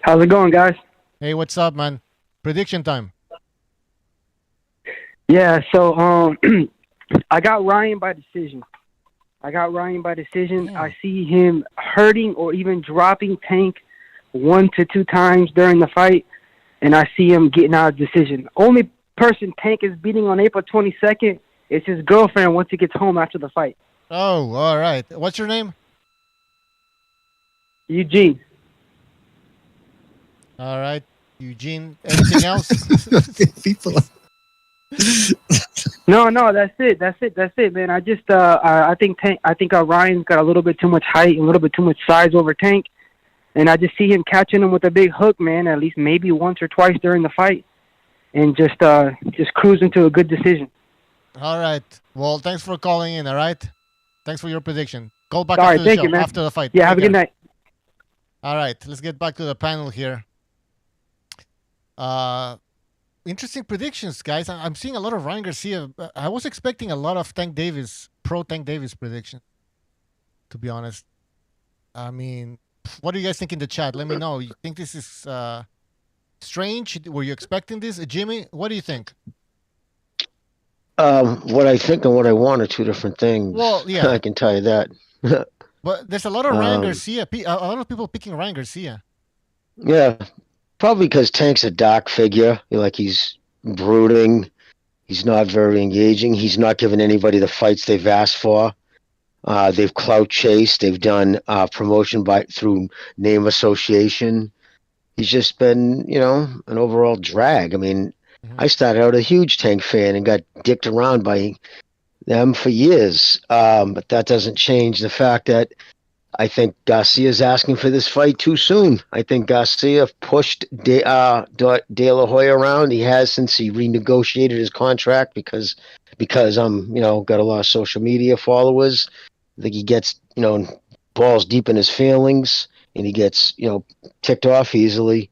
How's it going, guys? Hey, what's up, man? Prediction time. Yeah, so I got Ryan by decision. I see him hurting or even dropping Tank 1 to 2 times during the fight, and I see him getting out of decision. Only person Tank is beating on April 22nd is his girlfriend once he gets home after the fight. Oh, all right. What's your name? Eugene. All right, Eugene. Anything else? People. No, that's it, man. I just, I think Ryan's got a little bit too much height and a little bit too much size over Tank, and I just see him catching him with a big hook, man. At least maybe once or twice during the fight, and just cruise into a good decision. All right. Well, thanks for calling in. All right. Thanks for your prediction. Call back All after right, the thank show, you, man. after the fight. Yeah, Take have a good care. night. All right. Let's get back to the panel here. Interesting predictions, guys. I'm seeing a lot of Ryan Garcia. I was expecting a lot of Tank Davis, pro Tank Davis prediction, to be honest. I mean, what do you guys think in the chat? Let me know. You think this is strange? Were you expecting this? Jimmy, what do you think? What I think and what I want are two different things. Well, yeah. I can tell you that. But there's a lot of Ryan Garcia. A lot of people picking Ryan Garcia. Yeah, probably because Tank's a dark figure. Like he's brooding. He's not very engaging. He's not giving anybody the fights they've asked for. They've clout chased. They've done promotion through name association. He's just been, an overall drag. I mean, I started out a huge Tank fan and got dicked around by them for years. But that doesn't change the fact that I think Garcia's asking for this fight too soon. I think Garcia pushed De La Hoya around. He has since he renegotiated his contract because I'm, got a lot of social media followers. I think he gets, balls deep in his feelings and he gets, ticked off easily.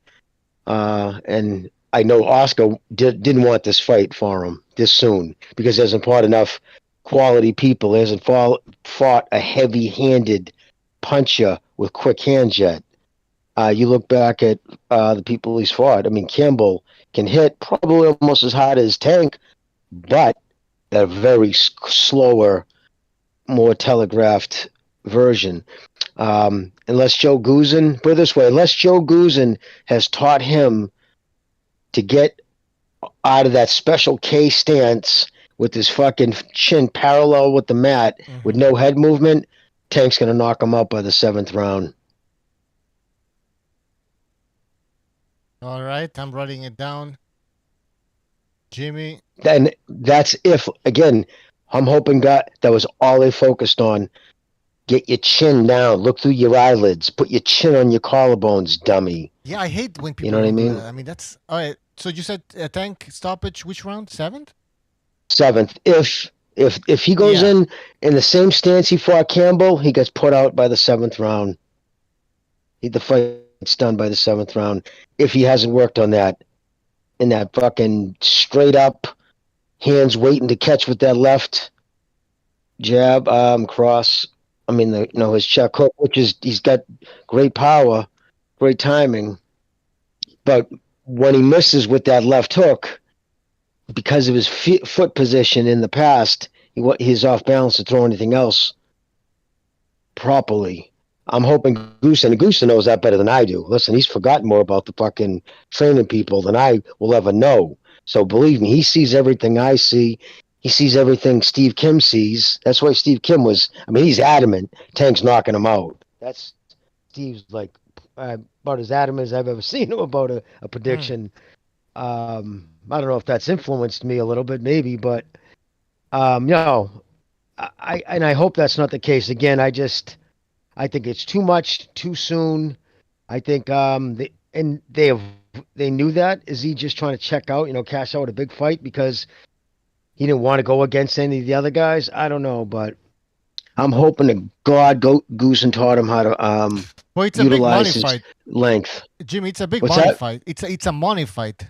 And I know Oscar didn't want this fight for him this soon because he hasn't fought enough quality people. He hasn't fought a heavy-handed puncher with quick hands yet. You look back at the people he's fought. I mean, Campbell can hit probably almost as hard as Tank, but at a very slower, more telegraphed version. Unless Joe Guzan, put it this way, unless Joe Guzan has taught him to get out of that special K stance with his fucking chin parallel with the mat with no head movement, Tank's going to knock him out by the 7th round. All right, I'm writing it down. Jimmy. And that's if, again, I'm hoping that was all they focused on. Get your chin down. Look through your eyelids. Put your chin on your collarbones, dummy. Yeah, I hate when people. You know what I mean? I mean, that's all right. So you said Tank stoppage. Which round? 7th. 7th. If he goes in the same stance he fought Campbell, he gets put out by the 7th round. The fight's done by the 7th round. If he hasn't worked on that, in that fucking straight up, hands waiting to catch with that left jab, cross. I mean, his check hook, which is he's got great power, great timing, but when he misses with that left hook, because of his foot position in the past, he's off balance to throw anything else properly. I'm hoping Goosen knows that better than I do. Listen, he's forgotten more about the fucking training people than I will ever know. So believe me, he sees everything I see. He sees everything Steve Kim sees. That's why Steve Kim he's adamant Tank's knocking him out. That's Steve's like about as adamant as I've ever seen him about a prediction. I don't know if that's influenced me a little bit, maybe, but I hope that's not the case. Again, I think it's too much too soon. I think they knew that. Is he just trying to check out, cash out a big fight because he didn't want to go against any of the other guys? I don't know, but I'm hoping to God Goosen taught him how to well, it's a big money his fight. Length. Jimmy, it's a big What's money that? fight. It's a money fight.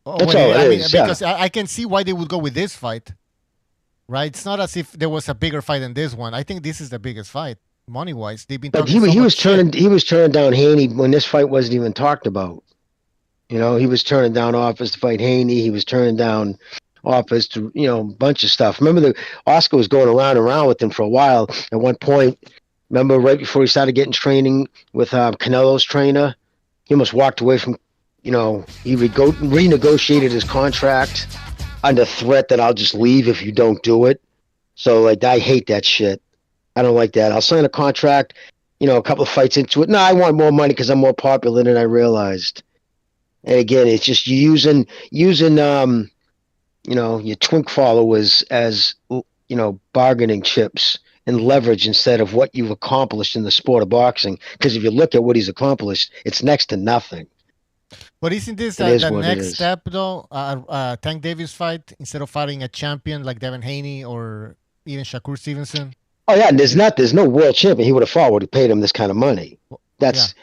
That's all it is, because I can see why they would go with this fight, right? It's not as if there was a bigger fight than this one. I think this is the biggest fight, money wise. They've been But talking he so was much turning shit. he was turning down Haney when this fight wasn't even talked about. He was turning down offers to fight Haney. He was turning down offers to a bunch of stuff. Remember Oscar was going around and around with him for a while. At one point, remember right before he started getting training with Canelo's trainer, he almost walked away from. He renegotiated his contract under threat that I'll just leave if you don't do it. So I hate that shit. I don't like that. I'll sign a contract, a couple of fights into it. No, I want more money because I'm more popular than I realized. And again, it's just using your twink followers as bargaining chips and leverage instead of what you've accomplished in the sport of boxing. Because if you look at what he's accomplished, it's next to nothing. But isn't this It is the what it next is. step, though? Tank Davis fight instead of fighting a champion like Devin Haney or even Shakur Stevenson? Oh yeah, and there's no world champion he would have fought would have paid him this kind of money. That's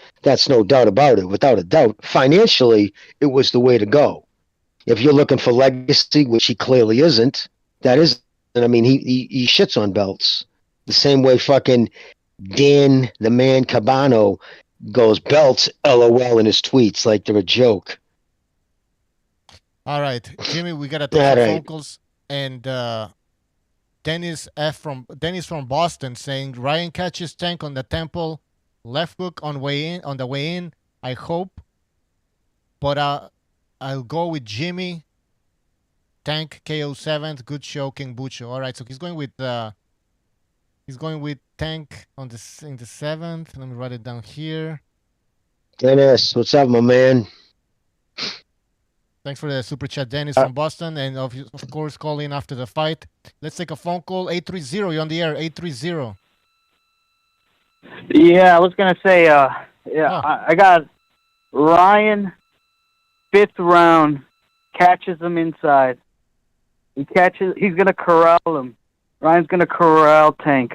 no doubt about it. Without a doubt, financially, it was the way to go. If you're looking for legacy, which he clearly isn't, that is. I mean, he shits on belts the same way fucking Dan the Man Cabano goes belts LOL in his tweets like they're a joke. All right, Jimmy, we got to take some phone calls. And Dennis from Boston saying Ryan catches Tank on the temple, left hook on the way in. I hope, but I'll go with Jimmy. Tank KO 7th. Good show, King Bucho. All right, so he's going with Tank in the 7th. Let me write it down here. Dennis, what's up, my man? Thanks for the super chat, Dennis from Boston, and of course, call in after the fight. Let's take a phone call. 830, you're on the air. 830. Yeah, I was gonna say, I got Ryan, 5th round, catches him inside. He's gonna corral him. Ryan's gonna corral Tank.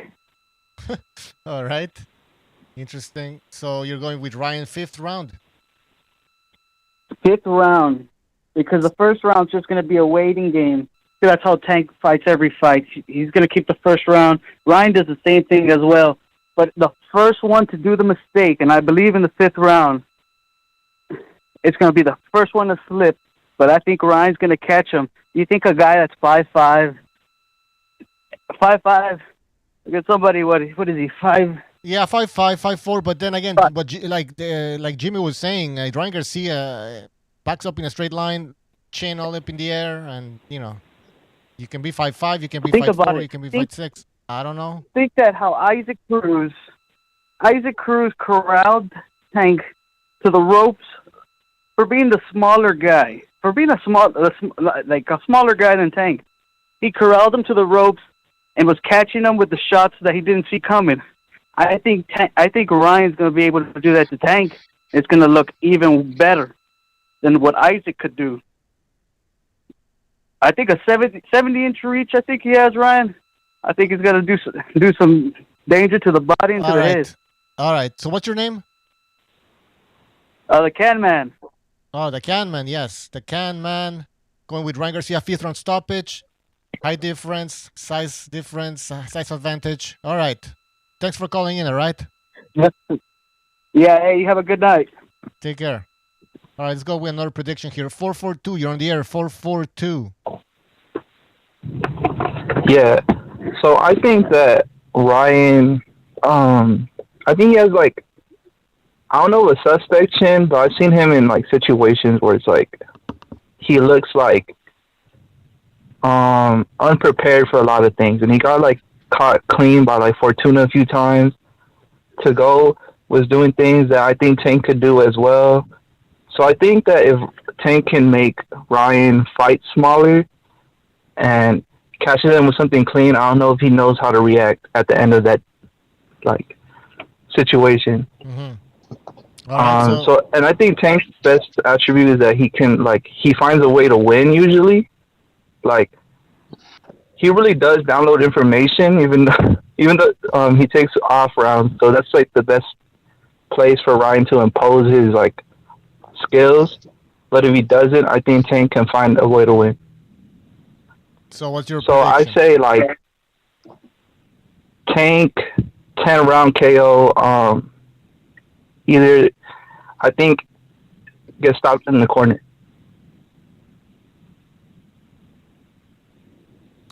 All right. Interesting. So you're going with Ryan 5th round? 5th round. Because the first round's just going to be a waiting game. That's how Tank fights every fight. He's going to keep the first round. Ryan does the same thing as well. But the first one to do the mistake, and I believe in the 5th round, it's going to be the first one to slip. But I think Ryan's going to catch him. You think a guy that's 5'5", look at somebody, what is he, 5? Yeah, 5'5", 5'4", but then again, like Jimmy was saying, Ryan Garcia backs up in a straight line, chin all up in the air, and, you can be 5'5", you can be 5'4", you can be 5'6". I don't know. Think that how Isaac Cruz corralled Tank to the ropes for being the smaller guy, for being a smaller guy than Tank. He corralled him to the ropes and was catching him with the shots that he didn't see coming. I think Ryan's going to be able to do that to Tank. It's going to look even better than what Isaac could do. I think a 70-inch reach, I think he has, Ryan. I think he's going to do some danger to the body and to the head. All right. So what's your name? The Can Man. Oh, the Can Man, yes. The Can Man. Going with Ryan Garcia, 5th round stoppage. Height difference, size difference, size advantage. All right. Thanks for calling in, all right? Yeah, hey, you have a good night. Take care. All right, let's go with another prediction here. 442, you're on the air. 442. Yeah. So I think that Ryan, I think he has I don't know, a suspect chin, but I've seen him in situations where it's he looks unprepared for a lot of things, and he got caught clean by Fortuna a few times. To go was doing things that I think Tank could do as well. So I think that if Tank can make Ryan fight smaller and catches him with something clean, I don't know if he knows how to react at the end of that situation. Mm-hmm. And I think Tank's best attribute is that he can he finds a way to win usually. He really does download information, even though he takes off rounds. So that's the best place for Ryan to impose his skills. But if he doesn't, I think Tank can find a way to win. So what's your I say Tank 10-round KO. Either I think gets stopped in the corner.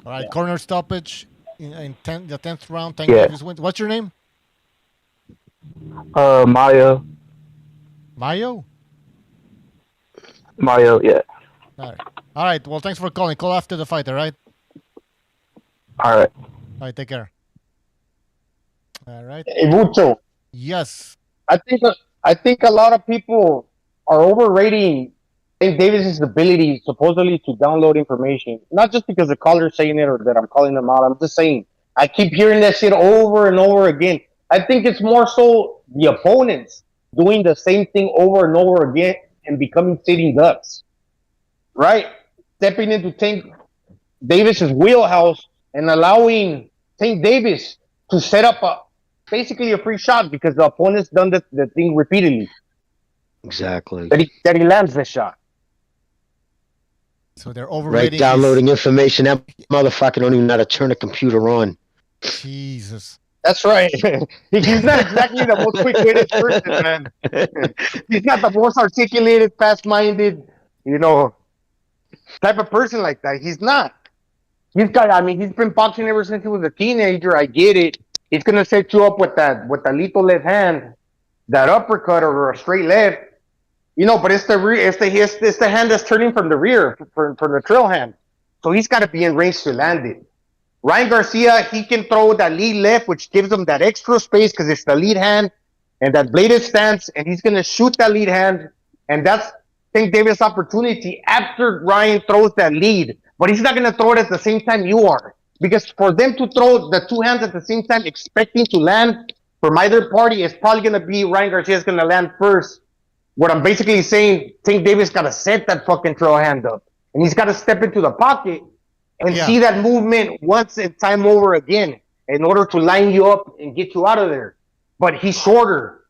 All right, corner stoppage in the 10th round. Tank Yeah. Davis wins. What's your name? Mayo. Mayo? Mayo, yeah. All right. Well, thanks for calling. Call after the fight, all right? All right. All right, take care. All right. Hey, Mucho. Yes. I think a lot of people are overrating Dave Davis's ability supposedly to download information. Not just because the caller's saying it or that I'm calling them out. I'm just saying I keep hearing that shit over and over again. I think it's more so the opponents doing the same thing over and over again and becoming sitting ducks, right? Stepping into Tank Davis's wheelhouse and allowing Tank Davis to set up basically a free shot because the opponent's done the thing repeatedly. Exactly. That he lands the shot. So they're overrating. Right, downloading information. That motherfucker don't even know how to turn a computer on. Jesus. That's right. He's not exactly the most quick-witted person, man. He's not the most articulated, fast-minded, type of person like that. He's not. He's been boxing ever since he was a teenager. I get it. He's gonna set you up with the lethal left hand, that uppercut or a straight left. But it's the rear. It's the hand that's turning from the rear, from the trail hand. So he's got to be in range to land it. Ryan Garcia, he can throw that lead left, which gives him that extra space because it's the lead hand and that bladed stance, and he's gonna shoot that lead hand, and that's Tank Davis' opportunity after Ryan throws that lead. But he's not gonna throw it at the same time you are, because for them to throw the two hands at the same time, expecting to land from either party, is probably gonna be Ryan Garcia's gonna land first. What I'm basically saying, Tank Davis got to set that fucking trail hand up. And he's got to step into the pocket and see that movement once and time over again in order to line you up and get you out of there. But he's shorter.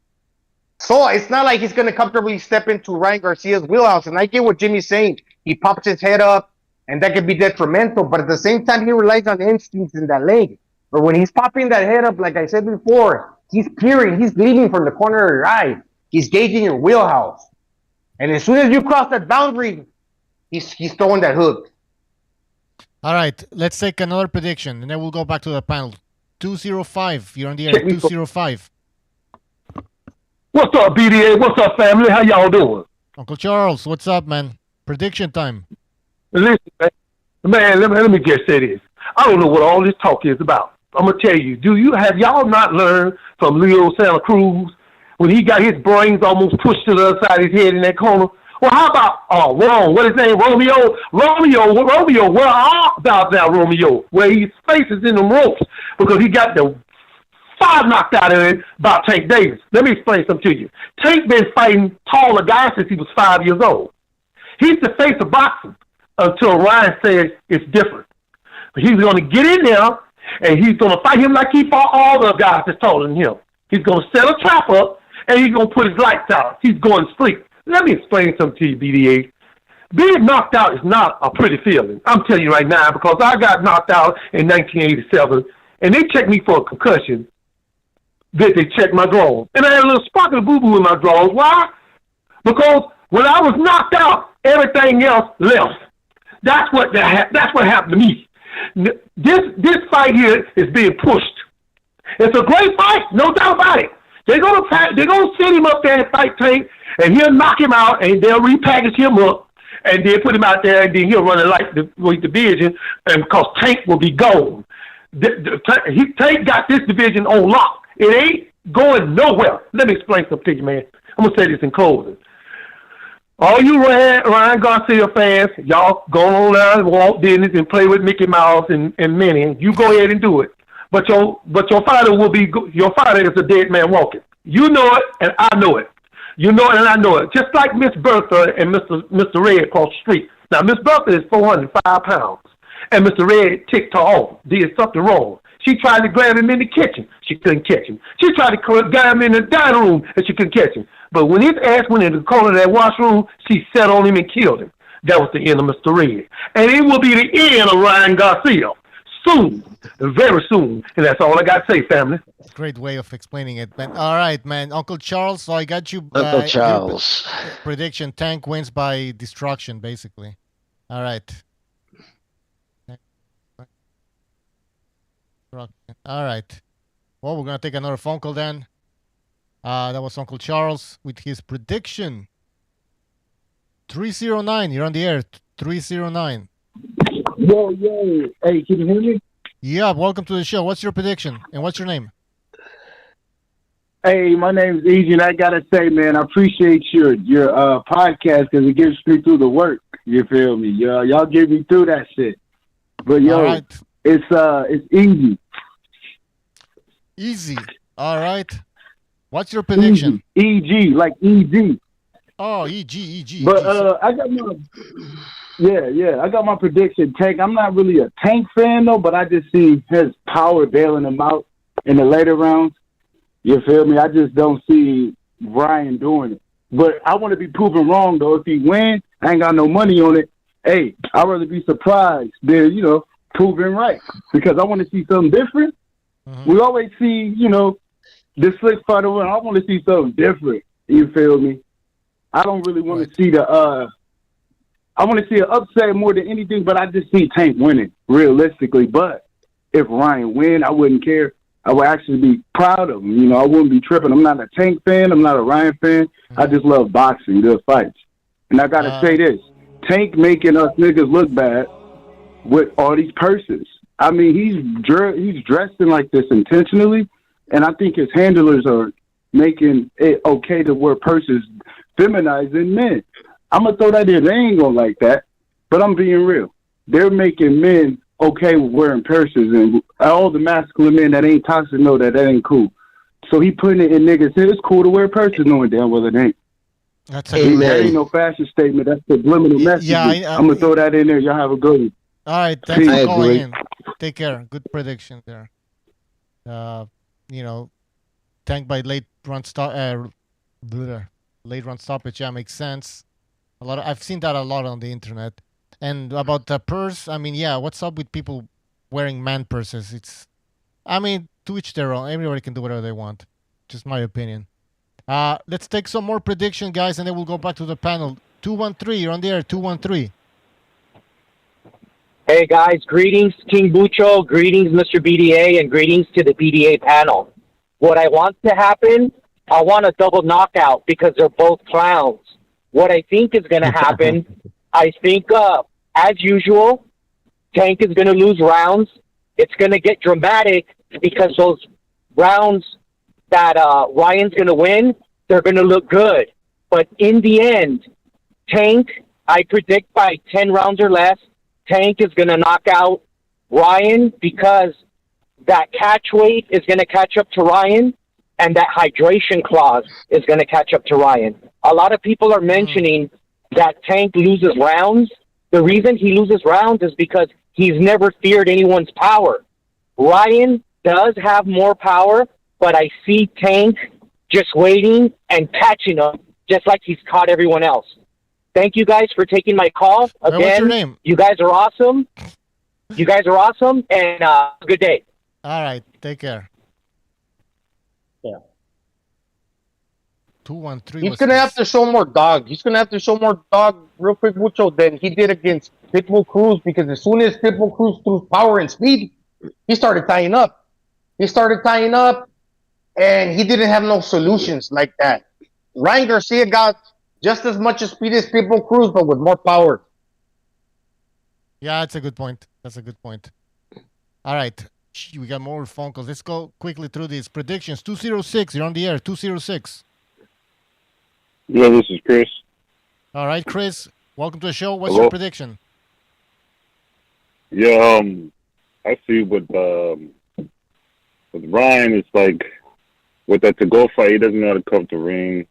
So it's not like he's going to comfortably step into Ryan Garcia's wheelhouse. And I get what Jimmy's saying. He pops his head up, and that could be detrimental. But at the same time, he relies on instincts in that leg. But when he's popping that head up, like I said before, he's peering. He's leading from the corner of your eye. He's gauging your wheelhouse. And as soon as you cross that boundary, he's throwing that hook. All right, let's take another prediction, and then we'll go back to the panel. 205, you're on the air, 205. What's up, BDA? What's up, family? How y'all doing? Uncle Charles, what's up, man? Prediction time. Listen, man, let me just say this. I don't know what all this talk is about. I'm going to tell you, have y'all not learned from Leo Santa Cruz when he got his brains almost pushed to the other side of his head in that corner? Well, how about what is his name? Romeo, where about that Romeo? Where his face is in the ropes because he got the fire knocked out of him by Tank Davis. Let me explain something to you. Tank been fighting taller guys since he was 5 years old. He's the face of boxing until Ryan says it's different. But he's going to get in there and he's going to fight him like he fought all the guys that's taller than him. He's going to set a trap up and he's going to put his lights out. He's going to sleep. Let me explain something to you, BDA. Being knocked out is not a pretty feeling. I'm telling you right now, because I got knocked out in 1987, and they checked me for a concussion. They checked my drawers. And I had a little spot of boo-boo in my drawers. Why? Because when I was knocked out, everything else left. That's what happened to me. This fight here is being pushed. It's a great fight, no doubt about it. They're gonna set him up there and fight Tank, and he'll knock him out, and they'll repackage him up, and they'll put him out there, and then he'll run a light division, and because Tank will be gone. Tank got this division on lock. It ain't going nowhere. Let me explain something to you, man. I'm gonna say this in closing. All you Ryan Garcia fans, y'all go on down and Walt Disney and play with Mickey Mouse and Minnie. You go ahead and do it. But your fighter is a dead man walking. You know it, and I know it. You know it, and I know it. Just like Miss Bertha and Mr. Red across the street. Now, Miss Bertha is 405 pounds, and Mr. Red ticked her off, did something wrong. She tried to grab him in the kitchen. She couldn't catch him. She tried to grab him in the dining room, and she couldn't catch him. But when his ass went in the corner of that washroom, she sat on him and killed him. That was the end of Mr. Red. And it will be the end of Ryan Garcia. Soon, very soon. And that's all I got to say, family. Great way of explaining it, man. All right, man. Uncle Charles, so I got you. Uncle Charles. Prediction, Tank wins by destruction, basically. All right. All right. Well, we're going to take another phone call then. That was Uncle Charles with his prediction. 309, you're on the air. 309. Yo. Hey, can you hear me? Yeah, welcome to the show. What's your prediction? And what's your name? Hey, my name is Easy, and I got to say, man, I appreciate your podcast because it gets me through the work. You feel me? Y'all get me through that shit. But, yo, right. It's easy. Easy. All right. What's your prediction? Easy. EG, like EG. Oh, EG. But I got my I got my prediction. Tank. I'm not really a Tank fan though, but I just see his power bailing him out in the later rounds. You feel me? I just don't see Ryan doing it. But I want to be proven wrong though. If he wins, I ain't got no money on it. Hey, I'd rather be surprised than proven right, because I want to see something different. We always see the slick fighter win. I want to see something different. You feel me? I don't really want to see I want to see an upset more than anything, but I just see Tank winning, realistically. But if Ryan win, I wouldn't care. I would actually be proud of him. I wouldn't be tripping. I'm not a Tank fan. I'm not a Ryan fan. I just love boxing, good fights. And I got to say this. Tank making us niggas look bad with all these purses. I mean, he's dressing like this intentionally, and I think his handlers are making it okay to wear purses feminizing men. I'm going to throw that in. They ain't going to like that, but I'm being real. They're making men okay with wearing purses, and all the masculine men that ain't toxic know that ain't cool. So he putting it in niggas' head. It's cool to wear purses knowing damn well it ain't. That ain't no fashion statement. That's subliminal message. Yeah, I'm going to throw that in there. Y'all have a good one. All right, thanks for calling in. Take care. Good prediction there. Tank by late run stoppage. Yeah, makes sense. I've seen that a lot on the internet. And about the purse, I mean, yeah, what's up with people wearing man purses? To each their own. Everybody can do whatever they want. Just my opinion. Let's take some more prediction, guys, and then we'll go back to the panel. 213, you're on the air. 213. Hey guys, greetings King Bucho, greetings Mr. BDA, and greetings to the BDA panel. What I want to happen, I want a double knockout because they're both clowns. What I think is going to happen, I think as usual, Tank is going to lose rounds. It's going to get dramatic because those rounds that Ryan's going to win, they're going to look good. But in the end, Tank, I predict by 10 rounds or less, Tank is going to knock out Ryan because that catch weight is going to catch up to Ryan, and that hydration clause is going to catch up to Ryan. A lot of people are mentioning that Tank loses rounds. The reason he loses rounds is because he's never feared anyone's power. Ryan does have more power, but I see Tank just waiting and catching him just like he's caught everyone else. Thank you guys for taking my call. Again, what's your name? You guys are awesome. And good day. All right, take care. Yeah. 213. He's gonna have to show more dog. He's gonna have to show more dog real quick, Mucho, than he did against Pitbull Cruz, because as soon as Pitbull Cruz threw power and speed, he started tying up. And he didn't have no solutions like that. Ryan Garcia got just as much speed as Pitbull Cruz, but with more power. Yeah, that's a good point. All right. We got more phone calls. Let's go quickly through these predictions. 206, you're on the air. 206. Yeah, this is Chris. All right, Chris. Welcome to the show. What's Hello. your prediction? Yeah, I see with Ryan, it's like with that to-go fight, he doesn't know how to come to ring.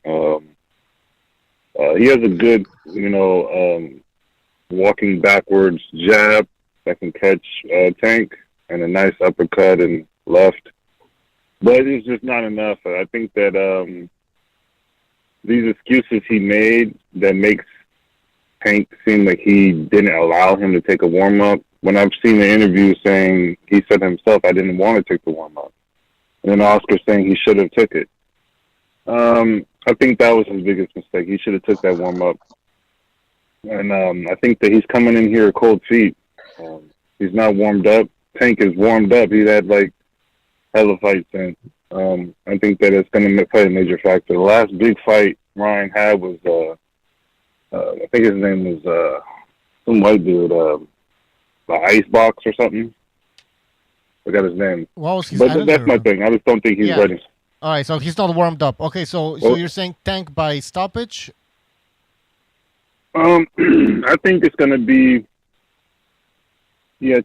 He has a good, walking backwards jab that can catch Tank, and a nice uppercut and left. But it's just not enough. I think that these excuses he made that makes Tank seem like he didn't allow him to take a warm-up. When I've seen the interview saying, he said himself, I didn't want to take the warm-up. And then Oscar saying he should have took it. I think that was his biggest mistake. He should have took that warm-up. And I think that he's coming in here cold feet. He's not warmed up. Tank is warmed up. He's had hella fights in. I think that it's going to play a major factor. The last big fight Ryan had was, I think his name was some white dude, the Icebox or something. Forgot his name. Well, but that's my thing. I just don't think he's ready. All right, so he's not warmed up. Okay, so you're saying Tank by stoppage? I think it's going to be,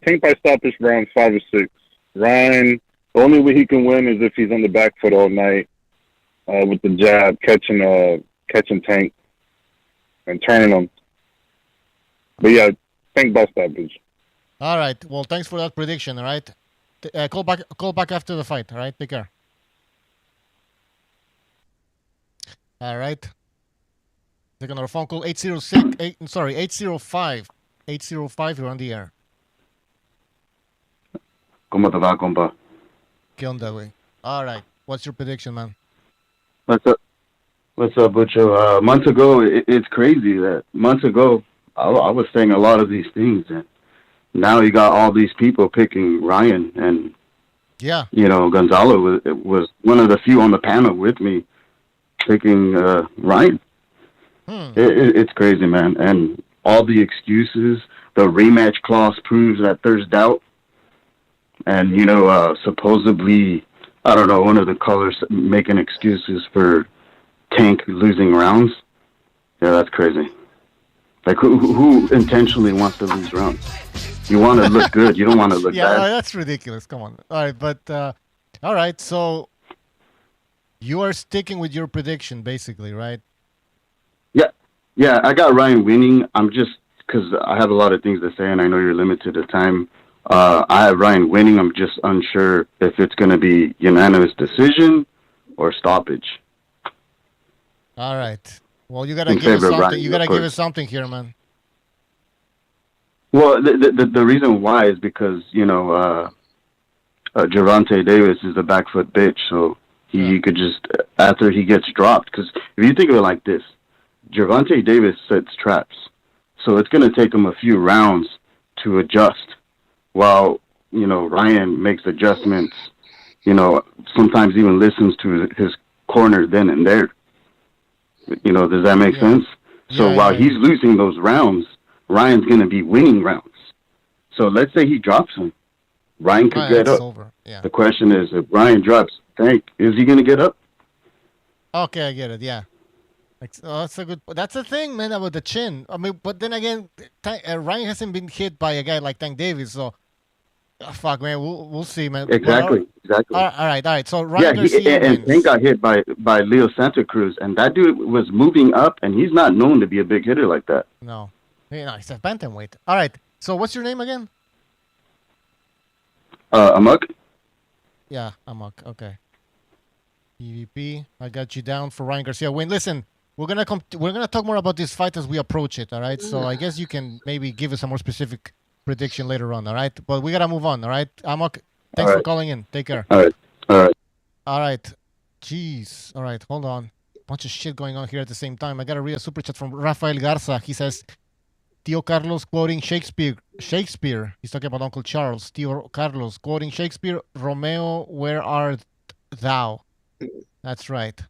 Tank by stoppage rounds 5 or 6. Ryan, the only way he can win is if he's on the back foot all night with the jab, catching Tank. and turning them. But yeah, Tank bust that bitch. All right. Well, thanks for that prediction. All right. Call back after the fight. All right. Take care. All right. Take another phone call. 805. 805. You're on the air. ¿Cómo te va, compa? ¿Qué onda, güey? All right. What's your prediction, man? What's up? What's up, Butcho? Months ago, it's crazy that months ago, I was saying a lot of these things, and now you got all these people picking Ryan, and yeah, you know, Gonzalo was one of the few on the panel with me picking Ryan. It's crazy, man, and all the excuses. The rematch clause proves that there's doubt, and you know, supposedly, I don't know, one of the callers making excuses for Tank losing rounds. Yeah, that's crazy. Like, who intentionally wants to lose rounds? You want to look good. You don't want to look yeah, bad. that's ridiculous. Come on. All right, but all right. So you are sticking with your prediction, basically, right? Yeah, I got Ryan winning. I'm just, because I have a lot of things to say, and I know you're limited to time. I have Ryan winning. I'm just unsure if it's going to be unanimous decision or stoppage. All right. Well, you gotta give us something. You gotta give us something here, man. Well, the reason why is because, you know, Gervonta Davis is a back foot bitch, so he could just, after he gets dropped, because if you think of it like this, Gervonta Davis sets traps, so it's going to take him a few rounds to adjust, while, you know, Ryan makes adjustments, you know, sometimes even listens to his corner then and there. You know, does that make sense? So while he's losing those rounds, Ryan's going to be winning rounds. So let's say he drops him. Ryan could get up. The question is, if Ryan drops Tank, is he going to get up? Okay, I get it. Yeah. That's a good. That's the thing, man, about the chin. I mean, but then again, Ryan hasn't been hit by a guy like Tank Davis, so fuck, man. We'll see, man. Exactly. All right. So Ryan Garcia and Tank got hit by Leo Santa Cruz, and that dude was moving up, and he's not known to be a big hitter like that. No, he's a bantamweight. All right. So what's your name again? Amok. Yeah, Amok. Okay. PvP. I got you down for Ryan Garcia win. Listen, we're gonna talk more about this fight as we approach it. All right. So I guess you can maybe give us a more specific prediction later on. All right. But we gotta move on. All right. Amok, thanks for calling in. Take care. All right. Jeez. All right. Hold on. Bunch of shit going on here at the same time. I gotta read a super chat from Rafael Garza. He says, Tio Carlos quoting Shakespeare. He's talking about Uncle Charles. Tio Carlos quoting Shakespeare. Romeo, where art thou? That's right.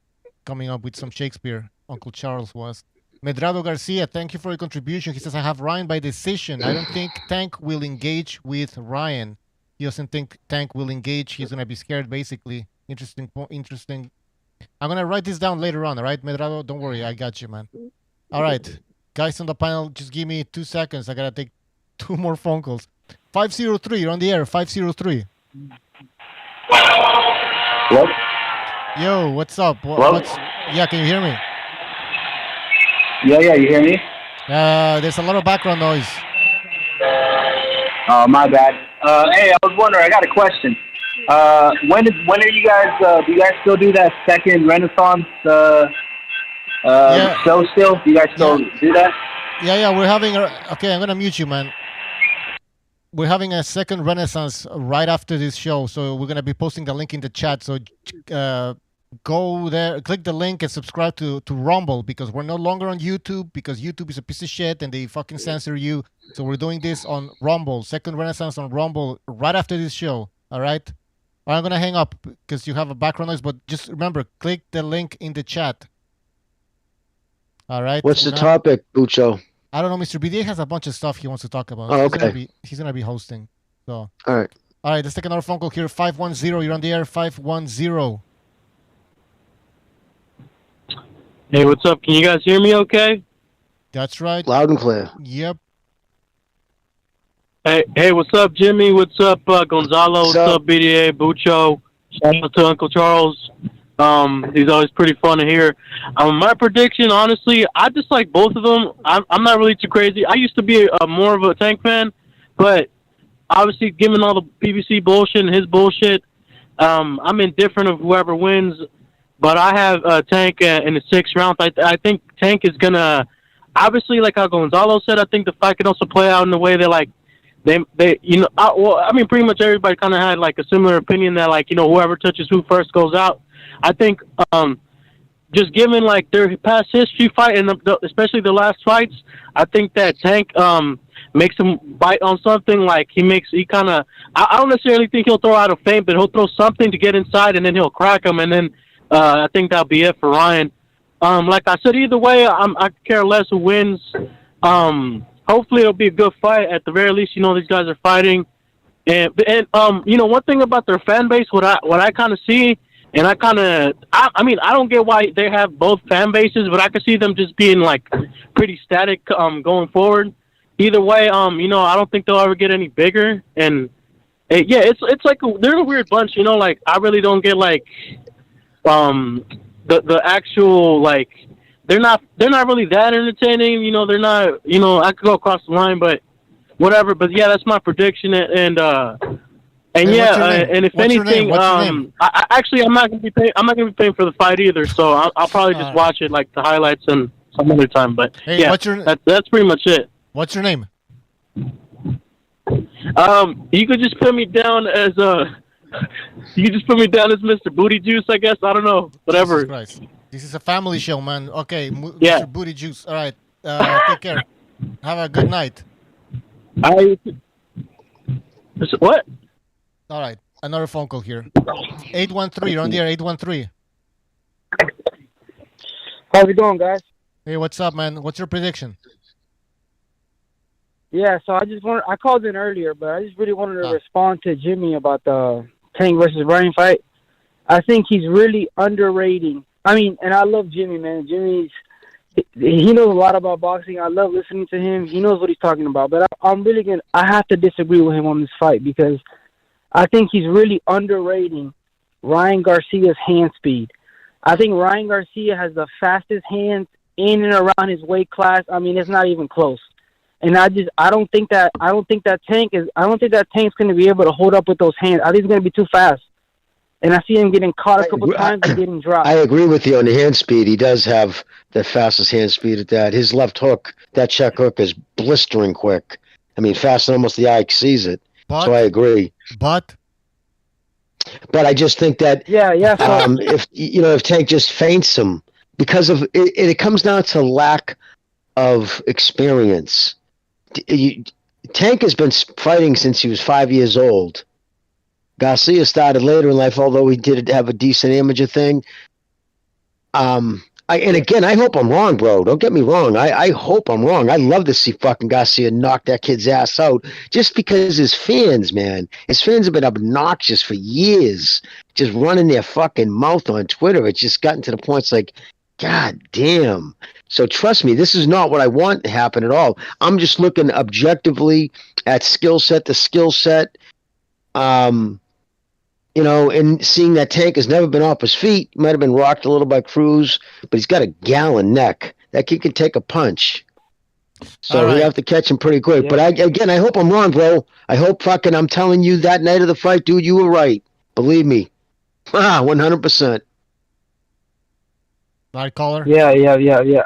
Coming up with some Shakespeare. Uncle Charles was. Medrado Garcia, thank you for your contribution. He says, I have Ryan by decision. I don't think Tank will engage with Ryan. He doesn't think Tank will engage. He's going to be scared, basically. Interesting. I'm going to write this down later on, all right, Medrado? Don't worry. I got you, man. All right. Guys on the panel, just give me 2 seconds. I got to take 2 more phone calls. 503, you're on the air. 503. Hello? Yo, what's up? Yeah, can you hear me? Yeah, you hear me? There's a lot of background noise. Oh, my bad. Hey, I was wondering, I got a question. When are you guys, do you guys still do that second Renaissance show still? Do you guys still do that? Yeah, we're having okay, I'm going to mute you, man. We're having a second Renaissance right after this show, so we're going to be posting the link in the chat. So go there, click the link, and subscribe to Rumble, because we're no longer on YouTube, because YouTube is a piece of shit and they fucking censor you. So we're doing this on Rumble, second Renaissance on Rumble, right after this show. All right? I'm going to hang up because you have a background noise, but just remember, click the link in the chat. All right? What's the topic, Bucho? I don't know. Mr. BDA has a bunch of stuff he wants to talk about. Oh, okay. He's gonna be hosting. So. All right. Let's take another phone call here. 510. You're on the air. 510. Hey, what's up? Can you guys hear me? Okay. That's right. Loud and clear. Yep. Hey, what's up, Jimmy? What's up, Gonzalo? What's up, BDA? Bucho? Shout out to Uncle Charles. He's always pretty fun to hear. My prediction, honestly, I just like both of them. I'm not really too crazy. I used to be more of a Tank fan, but obviously, given all the PBC bullshit and his bullshit, I'm indifferent of whoever wins. But I have Tank in the 6th round. I think Tank is gonna, obviously, like how Gonzalo said, I think the fight can also play out in the way that like they pretty much everybody kind of had like a similar opinion that like whoever touches who first goes out. I think just given like their past history fight and especially the last fights, I think that Tank makes him bite on something. Like he kind of, I don't necessarily think he'll throw out a feint, but he'll throw something to get inside and then he'll crack him, and then I think that'll be it for Ryan. Like I said, either way, I care less who wins. Hopefully it'll be a good fight. At the very least, these guys are fighting, and one thing about their fan base, what I kind of see. And I don't get why they have both fan bases, but I can see them just being like pretty static going forward. Either way, I don't think they'll ever get any bigger. And it's like they're a weird bunch, Like I really don't get like the actual like they're not really that entertaining. They're not. I could go across the line, but whatever. But yeah, that's my prediction. And if anything, I'm not gonna be paying for the fight either. So I'll probably just watch it like the highlights and some other time. But that's pretty much it. What's your name? You could just put me down as Mr. Booty Juice, I guess. I don't know, whatever. Jesus Christ. This is a family show, man. Okay, yeah. Mr. Booty Juice. All right, take care. Have a good night. What? All right, another phone call here. 813, you're on the air, 813. How's it going, guys? Hey, what's up, man? What's your prediction? Yeah, so I called in earlier, but I just really wanted to respond to Jimmy about the Tank versus Ryan fight. I think he's really underrating. I mean, and I love Jimmy, man. He knows a lot about boxing. I love listening to him. He knows what he's talking about. But I have to disagree with him on this fight because I think he's really underrating Ryan Garcia's hand speed. I think Ryan Garcia has the fastest hands in and around his weight class. I mean, it's not even close. And I don't think that Tank's going to be able to hold up with those hands. I think he's going to be too fast. And I see him getting caught a couple times and getting dropped. I agree with you on the hand speed. He does have the fastest hand speed at that. His left hook, that check hook, is blistering quick. I mean, faster than almost the eye see it. So I agree. But I just think that if Tank just feints him because of it comes down to lack of experience. Tank has been fighting since he was 5 years old. Garcia started later in life, although he did have a decent amateur thing. And again, I hope I'm wrong, bro. Don't get me wrong. I hope I'm wrong. I love to see fucking Garcia knock that kid's ass out just because his fans have been obnoxious for years, just running their fucking mouth on Twitter. It's just gotten to the point it's like, God damn. So trust me, this is not what I want to happen at all. I'm just looking objectively at skill set to skill set. And seeing that Tank has never been off his feet, might have been rocked a little by Cruz, but he's got a gallon neck. That kid can take a punch. So you have to catch him pretty quick. Yeah. But I hope I'm wrong, bro. I hope I'm telling you that night of the fight, dude, you were right. Believe me. 100%. All right, caller. Yeah.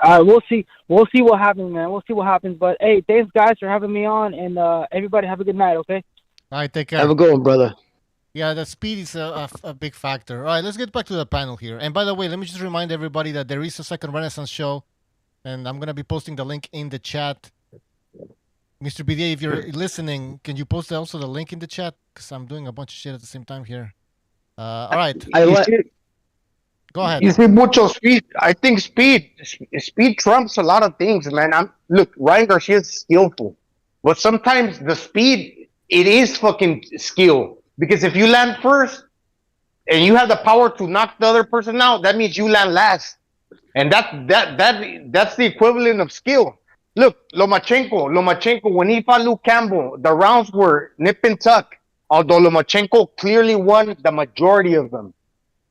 All right, we'll see what happens, man. We'll see what happens. But hey, thanks guys for having me on, and everybody have a good night, okay? All right, take care. Have a good one, brother. Yeah, the speed is a big factor. All right, let's get back to the panel here. And by the way, let me just remind everybody that there is a second Renaissance show, and I'm going to be posting the link in the chat. Mr. BDA, if you're listening, can you post also the link in the chat? Because I'm doing a bunch of shit at the same time here. All right. Go ahead. You see, mucho speed. I think speed trumps a lot of things, man. Look, Ryan Garcia is skillful, but sometimes the speed, it is fucking skill. Because if you land first and you have the power to knock the other person out, that means you land last, and that's the equivalent of skill. Look, Lomachenko, when he fought Luke Campbell, the rounds were nip and tuck. Although Lomachenko clearly won the majority of them.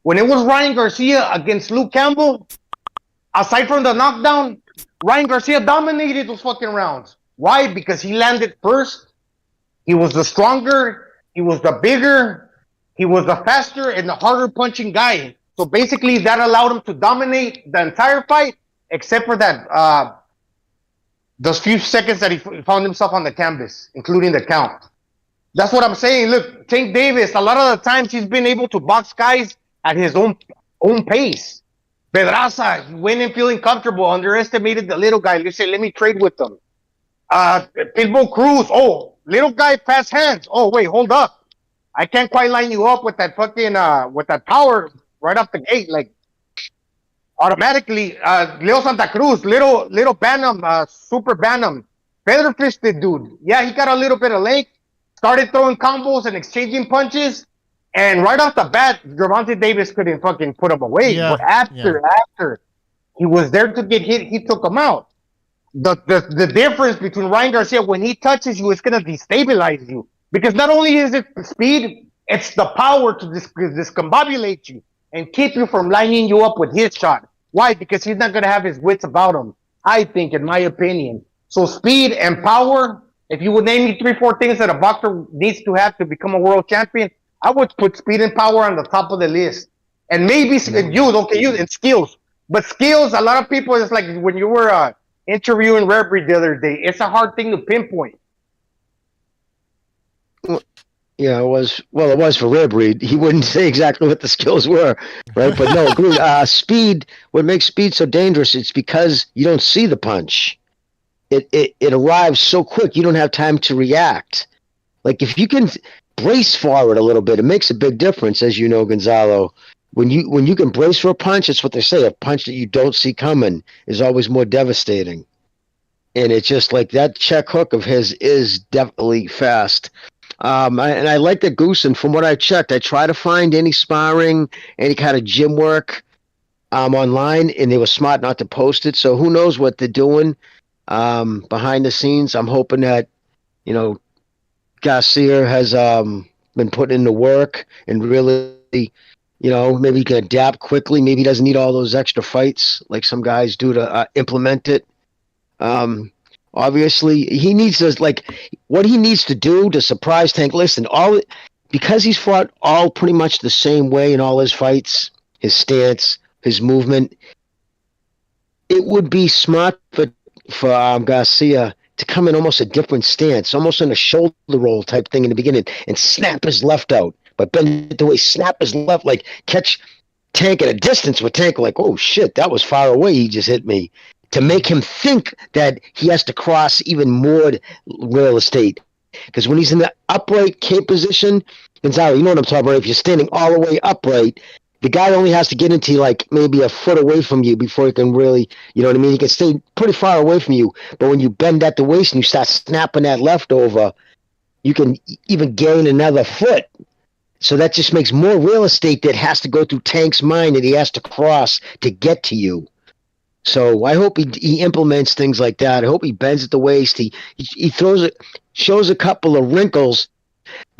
when it was Ryan Garcia against Luke Campbell, aside from the knockdown, Ryan Garcia dominated those fucking rounds. Why? Because he landed first. He was the stronger. He was the bigger. He was the faster and the harder punching guy. So basically, that allowed him to dominate the entire fight, except for that those few seconds that he found himself on the canvas, including the count. That's what I'm saying. Look, Tank Davis, a lot of the times he's been able to box guys at his own pace. Pedraza, he went in feeling comfortable, underestimated the little guy. He said, let me trade with them. Pitbull Cruz, little guy, fast hands. Oh, wait, hold up. I can't quite line you up with that fucking, with that power right off the gate. Like, automatically, Leo Santa Cruz, little Bantam, super Bantam, feather fisted dude. Yeah, he got a little bit of length, started throwing combos and exchanging punches, and right off the bat, Gervonta Davis couldn't fucking put him away. Yeah, but after he was there to get hit, he took him out. The difference between Ryan Garcia, when he touches you, it's gonna destabilize you, because not only is it the speed, it's the power to discombobulate you and keep you from lining you up with his shot. Why? Because he's not going to have his wits about him, I think, in my opinion. So speed and power, if you would name me 3-4 things that a boxer needs to have to become a world champion, I would put speed and power on the top of the list. And maybe and skills. But skills, a lot of people, it's like when you were interviewing Rare Breed the other day, it's a hard thing to pinpoint. Yeah, it was for Rare Breed. He wouldn't say exactly what the skills were, right? But no, agree. Speed. What makes speed so dangerous? It's because you don't see the punch. It arrives so quick. You don't have time to react. Like if you can brace forward a little bit, it makes a big difference, as you know, Gonzalo. When you can brace for a punch, it's what they say. A punch that you don't see coming is always more devastating. And it's just like that check hook of his is definitely fast. And I like the Goose, and from what I checked, I try to find any sparring, any kind of gym work online, and they were smart not to post it. So who knows what they're doing behind the scenes. I'm hoping that, Garcia has been putting in the work and really, maybe he can adapt quickly. Maybe he doesn't need all those extra fights like some guys do to implement it. Obviously, he needs to, what he needs to do to surprise Tank. Listen, because he's fought all pretty much the same way in all his fights, his stance, his movement, it would be smart for Garcia to come in almost a different stance, almost in a shoulder roll type thing in the beginning, and snap his left out. But bend the way, snap his left, like catch Tank at a distance with Tank, like, oh shit, that was far away, he just hit me. To make him think that he has to cross even more real estate. Because when he's in the upright K position, Gonzalo, you know what I'm talking about. If you're standing all the way upright, the guy only has to get into like maybe a foot away from you before he can really, you know what I mean? He can stay pretty far away from you. But when you bend at the waist and you start snapping that left over, you can even gain another foot. So that just makes more real estate that has to go through Tank's mind that he has to cross to get to you. So I hope he implements things like that. I hope he bends at the waist. He shows a couple of wrinkles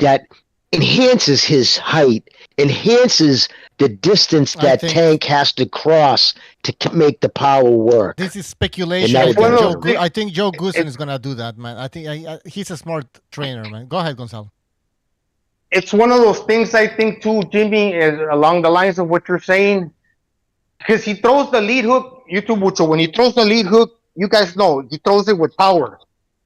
that enhances his height, enhances the distance that Tank has to cross to make the power work. This is speculation. I think Joe Goosen is gonna do that, man. I think he's a smart trainer, man. Go ahead, Gonzalo. It's one of those things I think too, Jimmy, is along the lines of what you're saying. Because he throws the lead hook, when he throws the lead hook, you guys know, he throws it with power.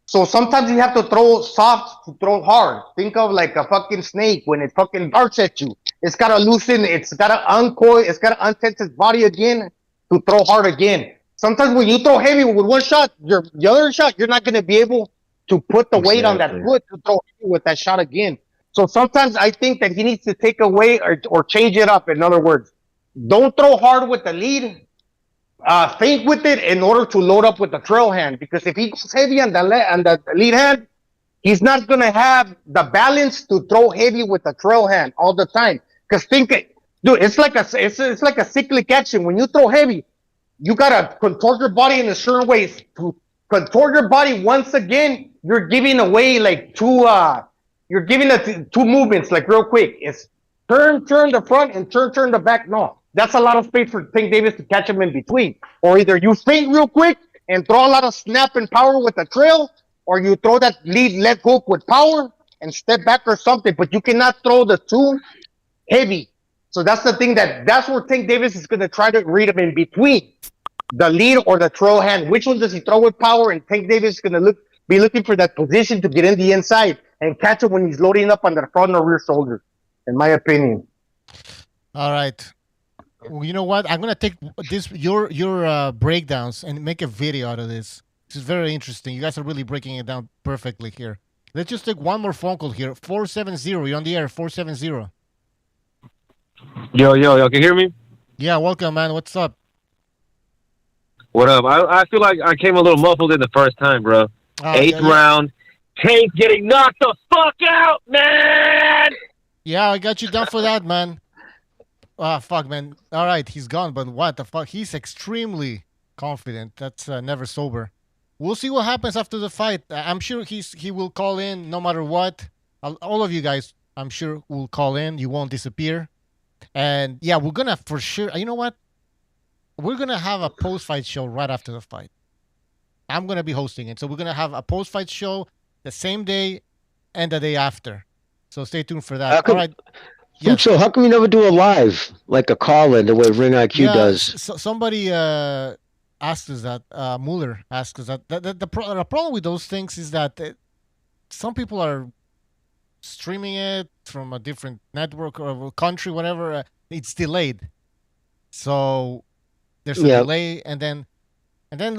So sometimes you have to throw soft to throw hard. Think of like a fucking snake when it fucking darts at you. It's got to loosen, it's got to uncoil, it's got to untense its body again to throw hard again. Sometimes when you throw heavy with one shot, the other shot, you're not going to be able to put the weight on that foot to throw heavy with that shot again. So sometimes I think that he needs to take away or change it up. In other words, don't throw hard with the lead. Think with it in order to load up with the trail hand. Because if he goes heavy on the lead hand, he's not going to have the balance to throw heavy with the trail hand all the time. Because it's like a cyclic action. When you throw heavy, you got to contort your body in a certain way. To contort your body once again, you're giving away like two movements, like real quick. It's turn the front and turn the back. No, that's a lot of space for Tank Davis to catch him in between. Or either you feint real quick and throw a lot of snap and power with the trail, or you throw that lead leg hook with power and step back or something. But you cannot throw the two heavy. So that's the thing that's where Tank Davis is going to try to read him in between the lead or the throw hand. Which one does he throw with power? And Tank Davis is going to be looking for that position to get in the inside and catch him when he's loading up on the front or rear shoulder, in my opinion. All right. Well, you know what? I'm gonna take your breakdowns and make a video out of this. This is very interesting. You guys are really breaking it down perfectly here. Let's just take one more phone call here. 470. You're on the air. 470. Yo, y'all can hear me? Yeah, welcome, man. What's up? What up? I feel like I came a little muffled in the first time, bro. Eighth round. Tank getting knocked the fuck out, man! Yeah, I got you down for that, man. Ah, fuck, man. All right, he's gone, but what the fuck? He's extremely confident. That's never sober. We'll see what happens after the fight. I'm sure he will call in no matter what. All of you guys, I'm sure, will call in. You won't disappear. And yeah, we're gonna for sure. You know what? We're gonna have a post-fight show right after the fight. I'm gonna be hosting it, so we're gonna have a post-fight show the same day and the day after. So stay tuned for that. All right. Yes. So how come you never do a live, like a call-in, the way Ring IQ does? So somebody asked us that. Mueller asked us that. The problem with those things is that some people are streaming it from a different network or country, whatever. It's delayed, so there's a delay, and then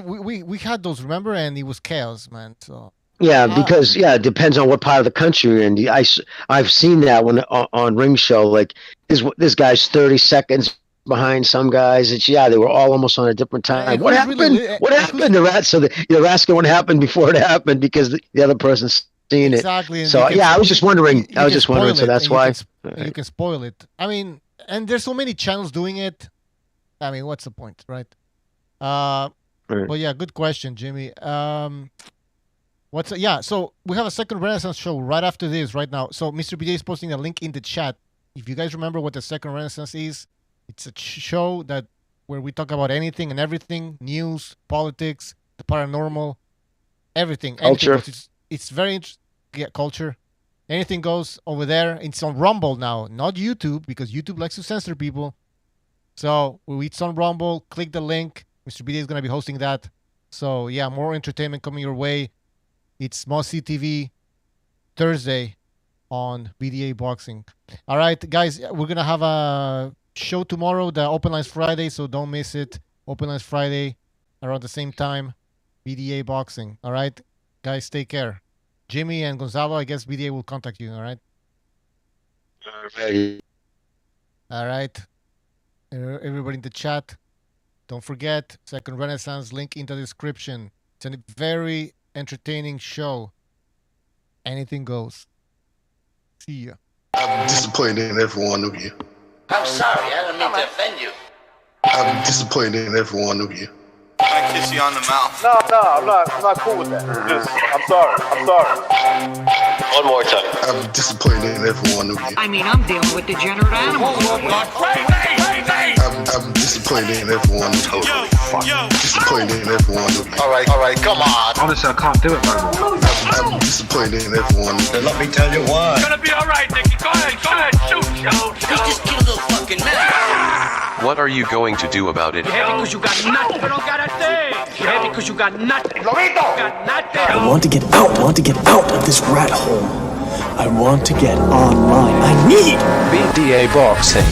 we had those, remember, and it was chaos, man. So. Yeah, because it depends on what part of the country you're in. I've seen that when on Ring Show, like this guy's 30 seconds behind some guys. It's they were all almost on a different time. What happened? What happened? So they're asking what happened before it happened because the other person's seen it. Exactly. So I was just wondering. So that's why you can spoil it. I mean, and there's so many channels doing it. I mean, what's the point, right? But yeah, good question, Jimmy. So we have a second Renaissance show right after this, right now. So Mr. BJ is posting a link in the chat. If you guys remember what the second Renaissance is, it's a show where we talk about anything and everything, news, politics, the paranormal, everything. Culture. It's very interesting. Yeah, culture. Anything goes over there. It's on Rumble now, not YouTube, because YouTube likes to censor people. So it's on Rumble. Click the link. Mr. BJ is going to be hosting that. So yeah, more entertainment coming your way. It's Must See TV Thursday on BDA Boxing. All right, guys, we're going to have a show tomorrow, the Open Lines Friday, so don't miss it. Open Lines Friday around the same time, BDA Boxing. All right, guys, take care. Jimmy and Gonzalo, I guess BDA will contact you, all right? All right. Everybody in the chat, don't forget, Second Renaissance, link in the description. It's a very entertaining show. Anything goes. See ya. I'm disappointed in every one of you. I'm sorry, I don't mean to offend you. I'm disappointed in every one of you. I kiss you on the mouth. No, I'm not cool with that. I'm sorry. One more time. I'm disappointed in every one of you. I mean, I'm dealing with degenerate animals. I'm disappointed in every one of you. Disappointed in every one of you. All right, come on. Honestly, I can't do it, man. I'm disappointed in every one of you. Let me tell you why. It's gonna be all right, Nicky. Go ahead, shoot. You just killed a fucking man. What are you going to do about it? Yeah, because you got nothing. You don't got a thing. Yeah, because you got nothing. Lobito! Got nothing. I want to get out. I want to get out of this rat hole. I want to get online. I need BDA Boxing.